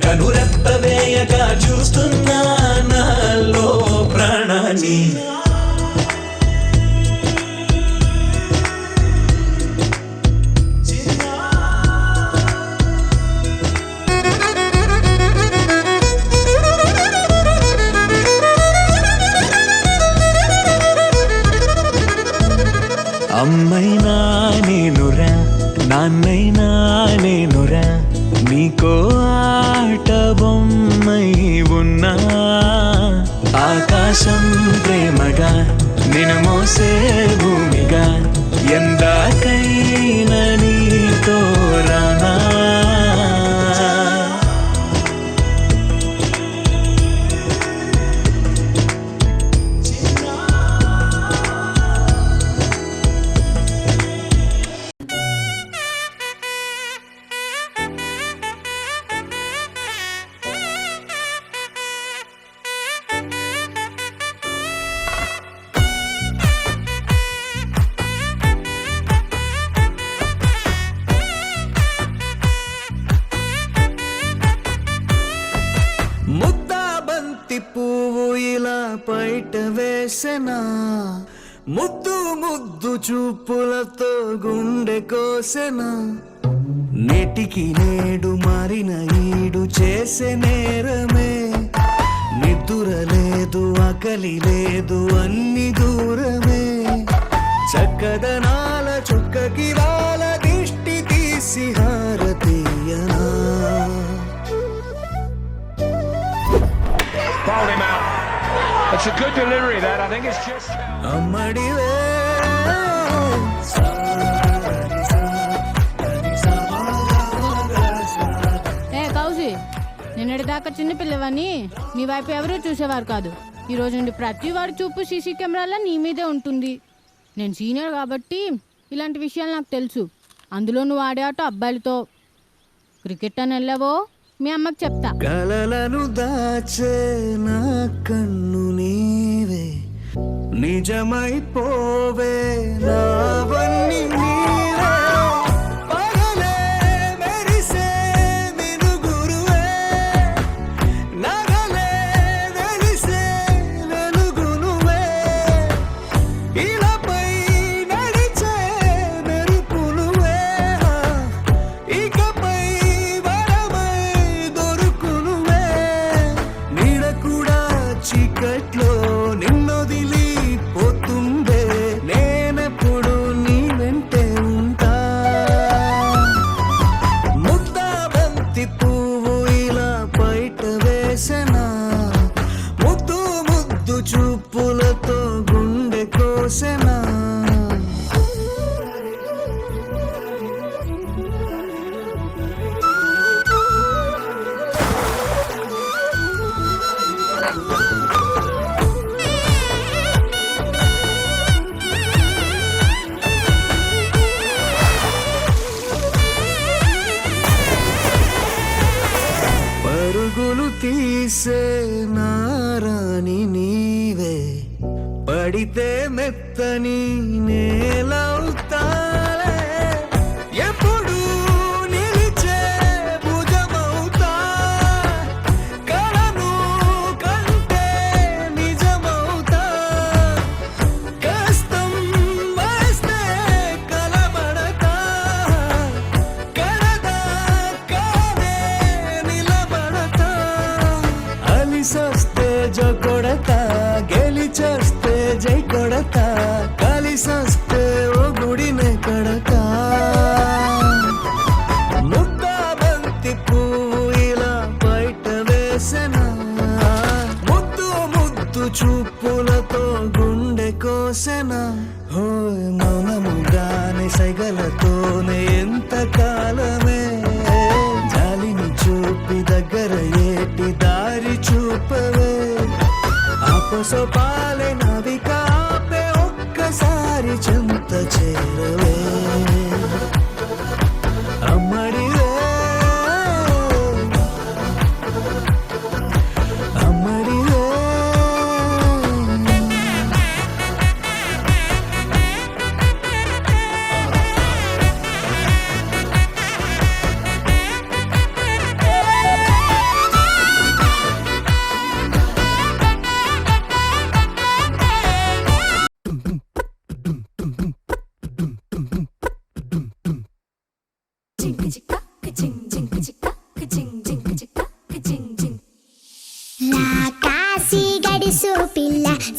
కనురెప్ప వేయక చూస్తున్నా నాలో ప్రాణాన్ని అమ్మైనా నేనురా నాన్నైనా నేనురా నీకో ఆట బొమ్మై ఉన్నా ఆకాశం ప్రేమగా నిన్ను మోసే భూమిగా ఎందాకైనా నీతో రానా ముద్దాబంతి పువ్వు ఇలా బయట వేసెనా ముద్దు ముద్దు చూపులతో గుండె కోసెనా నేటికి నేడు మారిన ఈడు చేసే నేరమే నిద్ర లేదు ఆకలి లేదు అన్ని దూరమే చక్కదనాల చుక్కకి వాళ్ళ దిష్టి తీసి హారతీయనా Fouled him out. It's a good delivery, that. I think it's just... అమ్మడివే ఏ కౌసి నిన్నటిదాకా చిన్నపిల్లవని నీ వైపు ఎవరూ చూసేవారు కాదు. ఈ రోజు నుండి ప్రతి వాడి చూపు సీసీ కెమెరాలో నీ మీదే ఉంటుంది. నేను సీనియర్ కాబట్టి ఇలాంటి విషయాలు నాకు తెలుసు. అందులో నువ్వు ఆడే ఆట అబ్బాయిలతో. క్రికెట్ అని వెళ్ళావో మీ అమ్మకి చెప్తా. కలలను దాచే నా కన్ను నీవే నిజమైపోవే నావన్నీ నీవే పగలే మెరిసే మినుగురువే నగలే వెలిసే వెలుగునువే ఇలాపై నడిచే మెరుపునువే ఇకపై వరమై దొరుకునువే నీడ కూడా చీకట్లో నిన్నొదిలి పోతుందే నేనెప్పుడు నీ వెంటే ఉంటా ముద్దాబంతి పువ్వు ఇలా బయట వేసెనా ముద్దు ముద్దు చూపులతో గుండె కోసెనా పరుగులు తీసే నారాణి నీవే పడితే మెత్తని నేలవుతాలే ఎప్పుడు నిలిచే భుజమవుతా కలను కంటే నిజమవుతా కష్టం వస్తే కలబడతా కడదా కానే నిలబడతా అలిసొస్తే జో కొడతా గెలిచొస్తే జై కొడతా కలిసొస్తే ఓ గుడినే కడతా ముద్దాబంతి పువ్వు ఇలా బయట వేసెనా ముద్దు ముద్దు చూపులతో గుండె కోసెనా హోయ్ మౌనముగానే సైగలతోనే ఎంత కాలమే జాలిని చూపి దగ్గర ఏటి దారి చూపవే ఆపసోపాలే నావిక ఆపే ఒక్కసారి చెంత చేరవే అమ్మడివే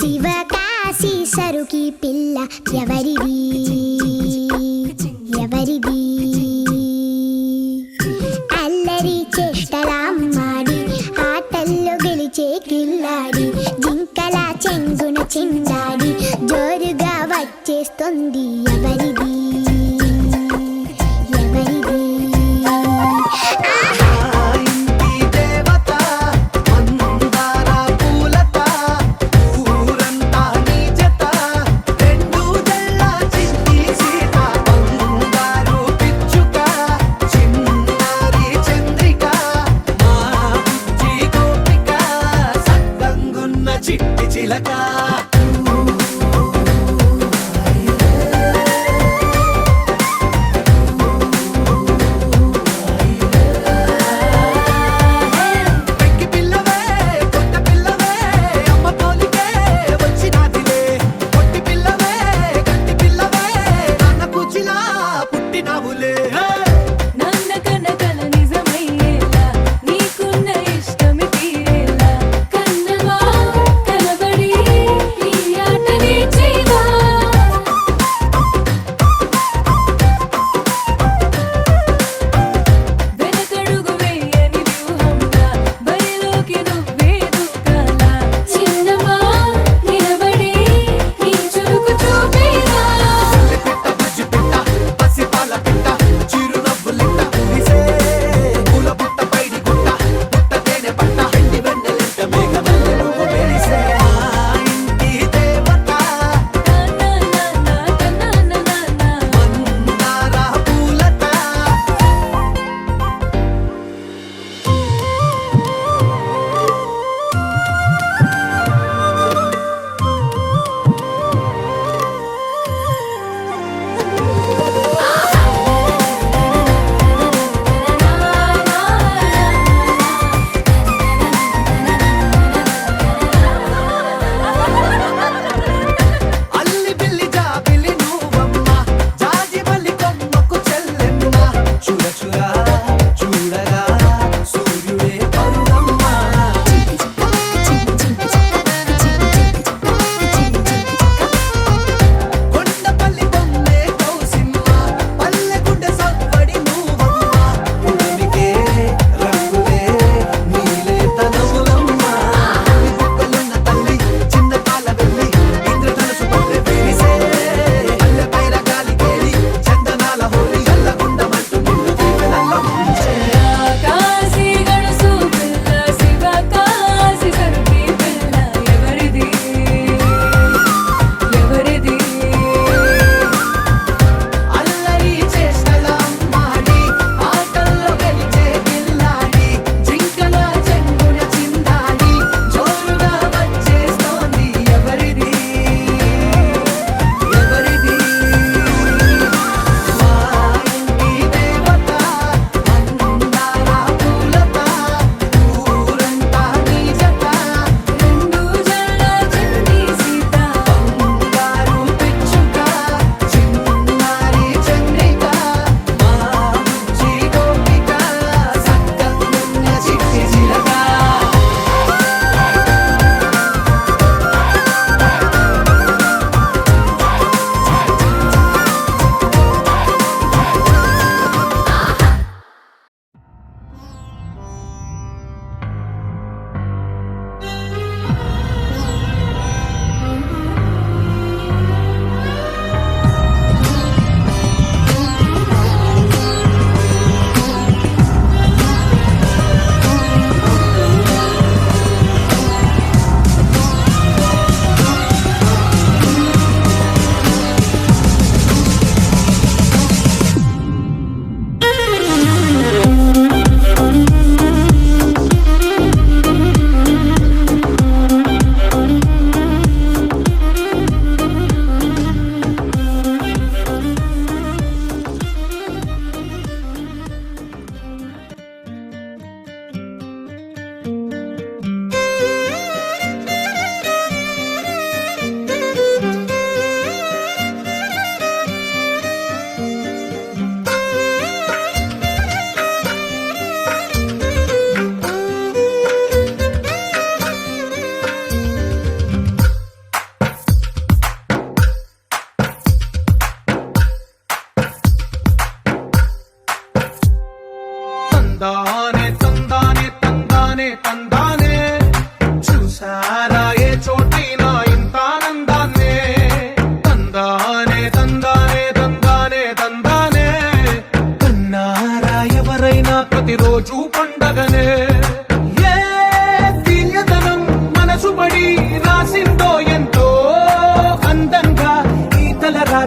శివకాశి సరుకి పిల్ల ఎవరిది ఎవరిది అల్లరి చేష్టలామ్మాడి ఆటల్లో గెలిచే కిల్లాడి జింకల చెంగున చిందాడి జోరుగా వచ్చేస్తుంది ఎవరిది ఎవరిది ఇంటి దేవత మందార పూలత ఊరంతా నీ జత రెండు జల్ల చిట్టి సీత బంగారు పిచ్చుక చిన్నారి చంద్రిక మా బుజ్జి గోపిక సక్కంగున్న చిట్టి చిలక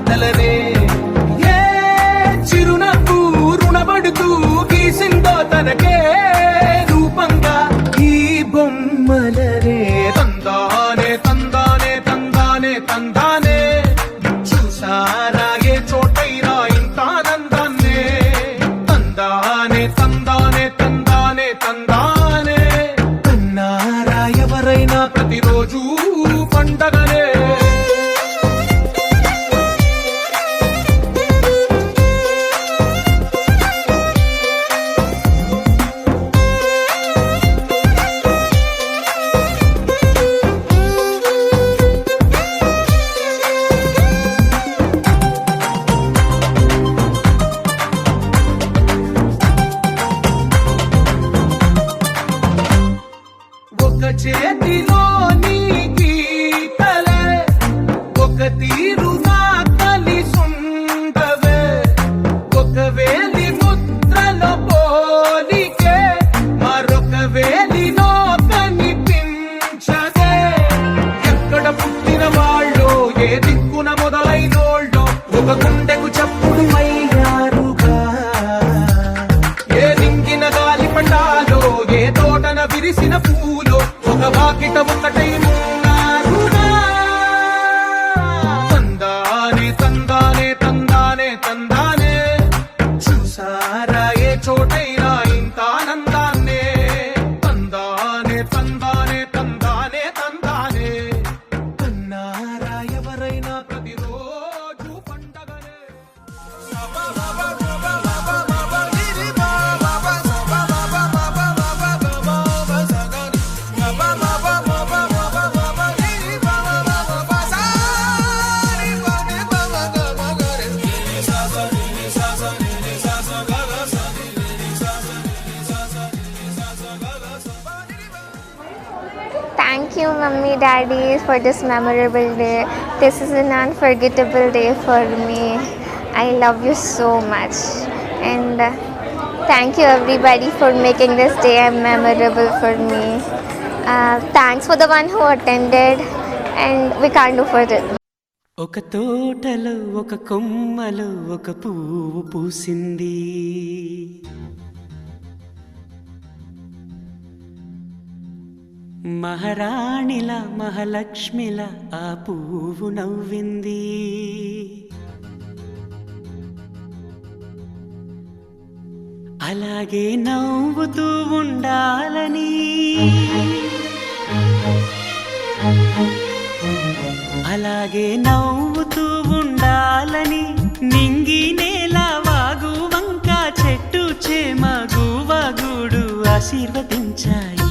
రాతలనే ఏ చిరునవ్వు రుణపడుతూ గీసిందో తనకే రూపంగా ఈ బొమ్మలనే తందానే తందానే తందానే తందానే చూసారా ఏ చోటైనా ఇంత ఆనందాన్నే తందానే తందానే తందానే తందానే కన్నారా ఎవరైనా ప్రతిరోజు పండగనే ఒక చేతిలో నీ గీతలే ఒక తీరుగా కలిసుండవే ఒక వేలి ముద్రలో పోలికే మరొక వేలిలో కనిపించదే ఎక్కడ పుట్టిన వాళ్ళో ఏ దిక్కున మొదలైనోళ్ళో ఒక గుండెకు చప్పుడు అయ్యారుగా ఏ రింగిన గాలి పండాలో ఏ తోటన విరిసిన పూలో ఒక వాకిట ఒకటై ఉన్నారుగా తందానే తందానే తందానే తందానే చూసారా ఏ చోటైనా ఇంత ఆనందాన్నే తందానే తందానే తందానే తందానే కన్నారా ఎవరైనా ప్రతిరోజు పండగనే Thank you, Mummy, Daddy, for this memorable day. This is an unforgettable day for me. I love you so much. And thank you, everybody, for making this day memorable for me. Thanks for the one who attended, and we can't do for it. ఒక తోటలో ఒక కొమ్మలో ఒక పువ్వు పూసింది మహారాణిలా మహాలక్ష్మిలా ఆ పువ్వు నవ్వింది అలాగే నవ్వుతూ ఉండాలని అలాగే నవ్వుతూ ఉండాలని నింగి నేల వాగు వంక చెట్టు చేమ గువగుడు ఆశీర్వదించాయి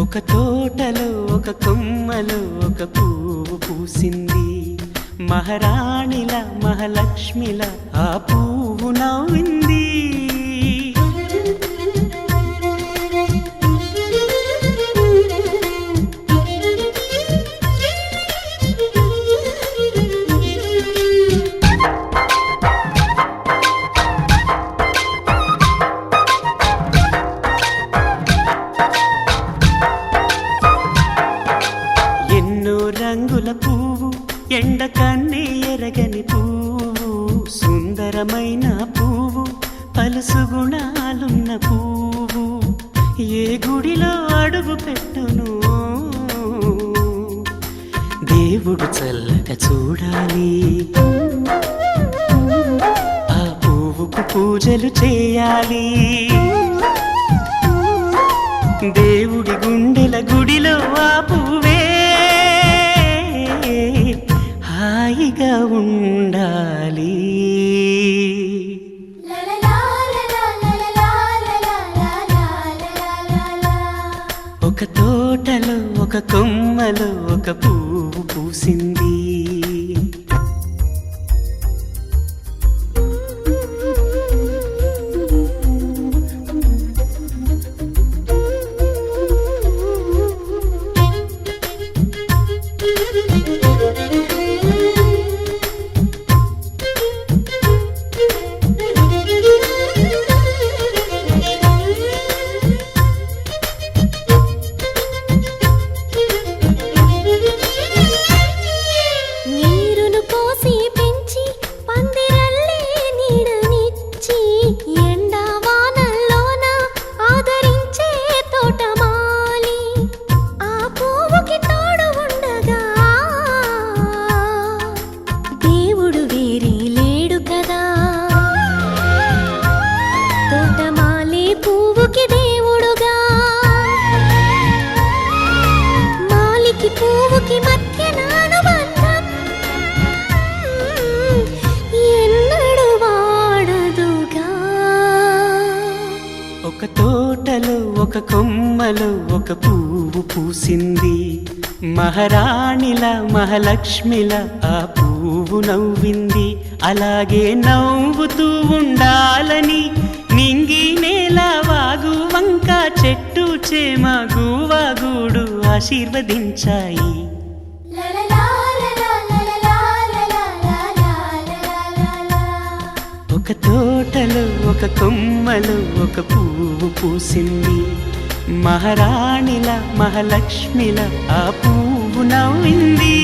ఒక తోటలో ఒక కొమ్మలో ఒక పువ్వు పూసింది మహారాణిలా మహాలక్ష్మిలా ఆ పువ్వు నవ్వింది రంగుల పువ్వు ఎండ కన్నే ఎరగని పువ్వు సుందరమైన పువ్వు పలుసు గుణాలున్న పువ్వు ఏ గుడిలో అడుగు పెట్టును దేవుడు చల్లగా చూడాలి ఆ పువ్వుకు పూజలు చేయాలి దేవుడి గుండెల గుడిలో ఆ పువ్వే హాయిగా ఉండాలి ఒక తోటలో ఒక కొమ్మలో ఒక పువ్వు పూసింది కొమ్మలో ఒక పువ్వు పూసింది. మహారాణిల మహాలక్ష్మిల ఆ పువ్వు నవ్వింది. అలాగే నవ్వుతూ ఉండాలని నింగి నేల వాగు వంక చెట్టు చేమ గువాగూడు ఆశీర్వదించాయి. ఒక తోటలో ఒక కొమ్మలో ఒక పువ్వు పూసింది. మహారాణిల మహాలక్ష్మిల ఆ పువ్వు నవ్వింది.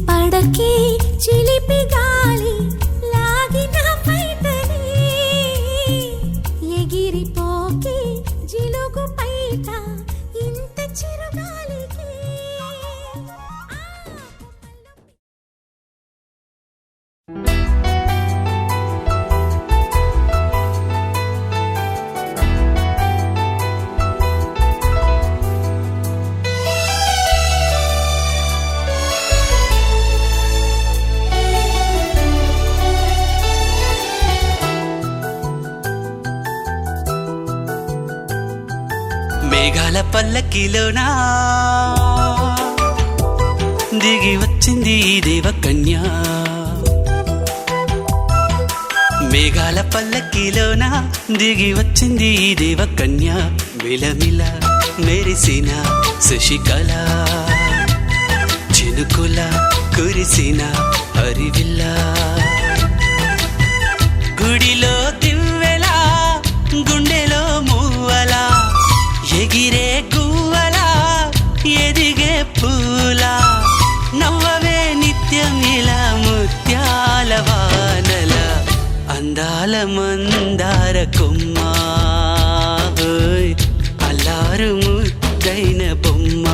పడకే చిలిపి గాలి లాగిన పైటని ఎగిరిపోకే జిలుగు పైట ఇంత చిరుగాలికి మేఘాల పల్లకిలోనా దిగి వచ్చింది దేవకన్య. మేఘాల పల్లకిలోనా దిగి వచ్చింది దేవకన్య. మిలమిల మెరిసిన శశికళ చినుకుల కురిసిన హరివిల్ల గుడిలో దివ్వెలా గుండెలో మూవలా ఎగిరే గువ్వలా ఎదిగే పూలా నవ్వవే నిత్యం ఇలా ముత్యాల వానల అందాల మందార కొమ్మ అల్లారు ముద్దైన బొమ్మ.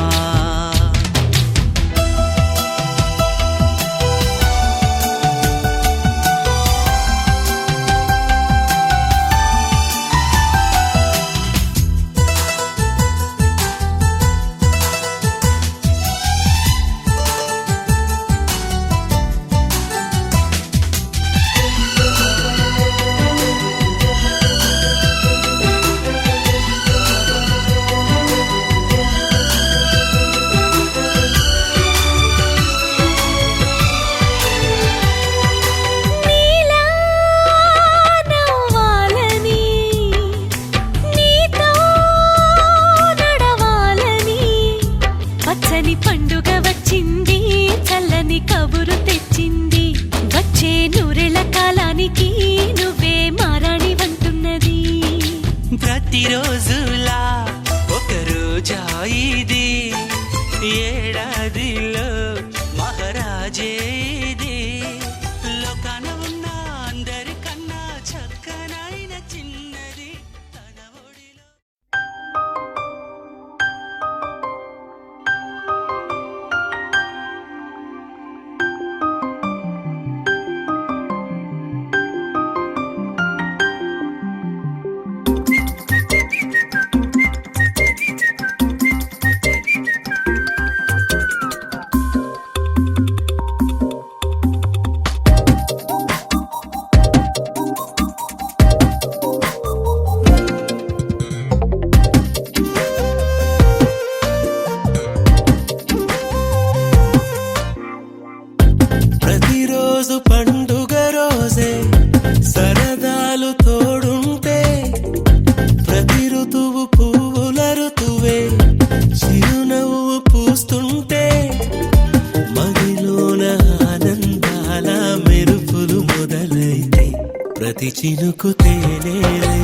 ప్రతి చినుకు తేనేలే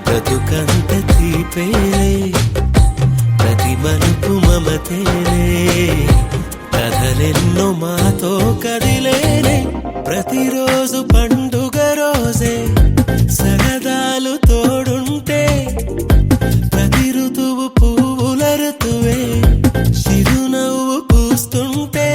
బ్రతుకంత తీపేలే ప్రతి మలుపు మమతేలే కథలెన్నో మాతో కదిలేనే ప్రతిరోజు పండుగ రోజే సరదాలు తోడుంటే ప్రతి ఋతువు పువ్వుల ఋతువే చిరునవ్వు పూస్తుంటే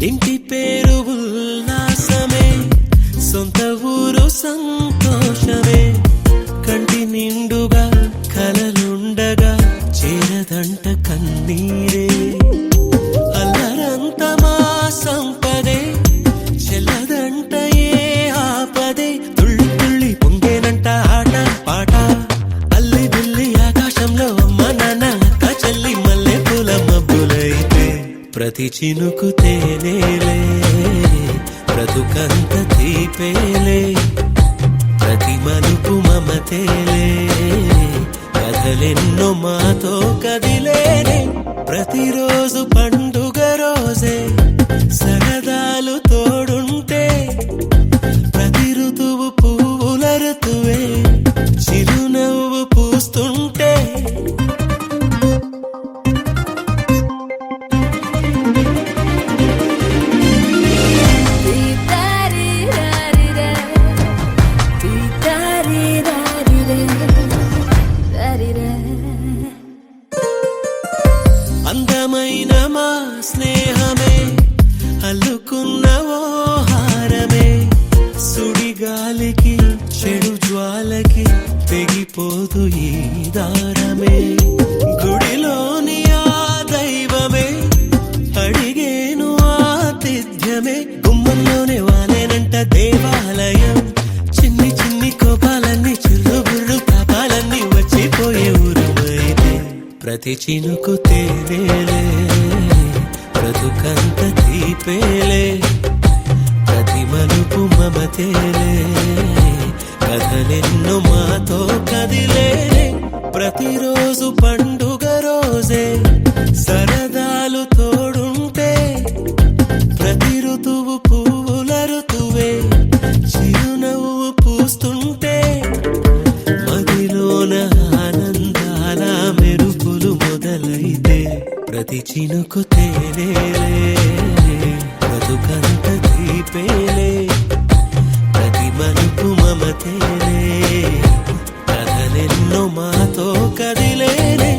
ఇంటి పేరు ఉల్లాసమే సొంత ఊరు సంతోషమే కంటి నిండుగా కలలుండగా చేరదంట కన్నీరే అల్లరంత మా సంపదే చెల్లదంట ఏ ఆపదే తుళ్ళి తుళ్ళి పొంగేనంట ఆట పాట అల్లి బిల్లి ఆకాశంలో అమ్మ నాన్న అక్క చెల్లి మల్లె పూల మబ్బులైతే ప్రతి చినుకు తేనేలే బ్రతుకంత తీపేలే ప్రతి మలుపు మమతేలే కథలెన్నో మాతో కదిలేనే ప్రతిరోజు పండుగ రోజే సరదాలు తోడుంటే ప్రతి ఋతువు పువ్వుల ఋతువే చిరునవ్వు పూస్తుంటే అందమైన మా స్నేహమే అల్లుకున్న ఓ హారమే సుడిగాలికి చెడు జ్వాలకి తెగిపోదు ఈ దారమే గుడిలోని ఆ దైవమే అడిగేను ఆతిథ్యమే గుమ్మంలోనే వాలేనంట దేవాలయం చిన్ని చిన్ని కోపాలన్నీ చిల్లు బుర్రు తాపాలన్నీ వచ్చిపోయే ఊరుమైతే ప్రతి చినుకు తేనేలే బ్రతుకంత తీపేలే ప్రతి మలుపు మమతేలే కథలెన్నో మాతో కదిలేనే ప్రతిరోజు పండుగ రోజే సరదాలు తోడుంటే ప్రతి ఋతువు పువ్వుల ఋతువే చిరునవ్వు పూస్తుంటే మదిలోన ఆనందాల మెరుపులు మొదలైతే ప్రతి చినుకు తేనేలే బ్రతుకంత తీపేలే ప్రతి మలుపు మమతేలే కథలెన్నో మాతో కదిలేనే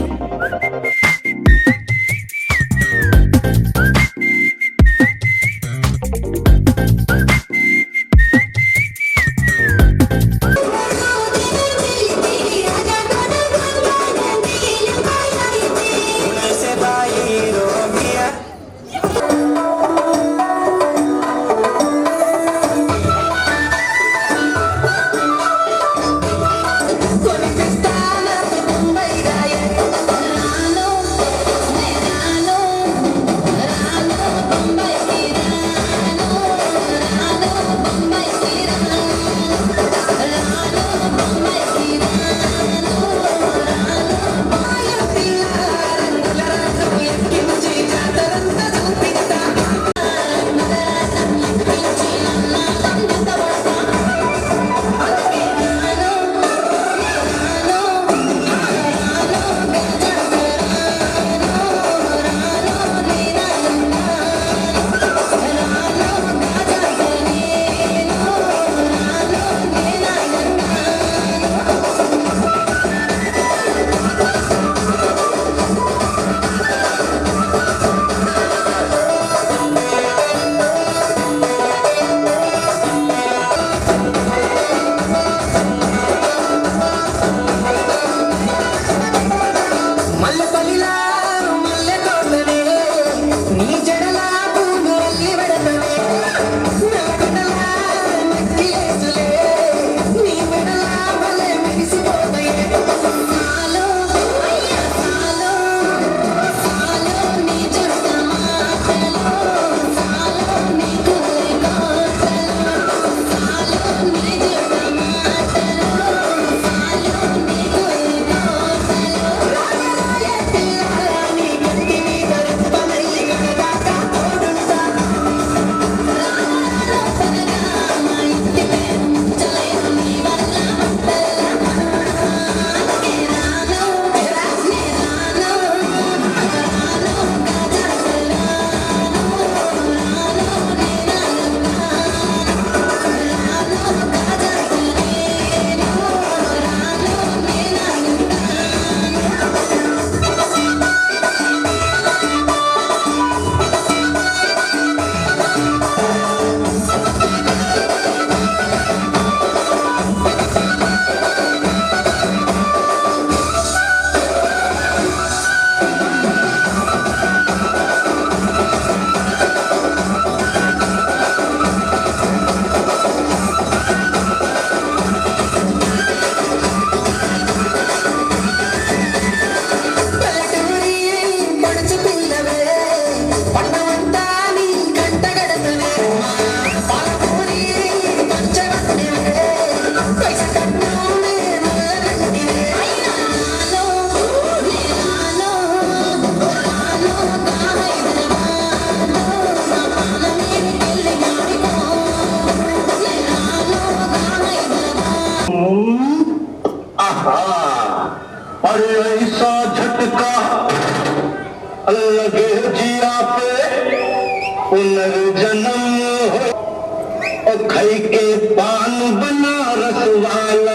और ऐसा झटका लगे जिया पे पुनर्जन्म हो और खाई के पान बनारस वाला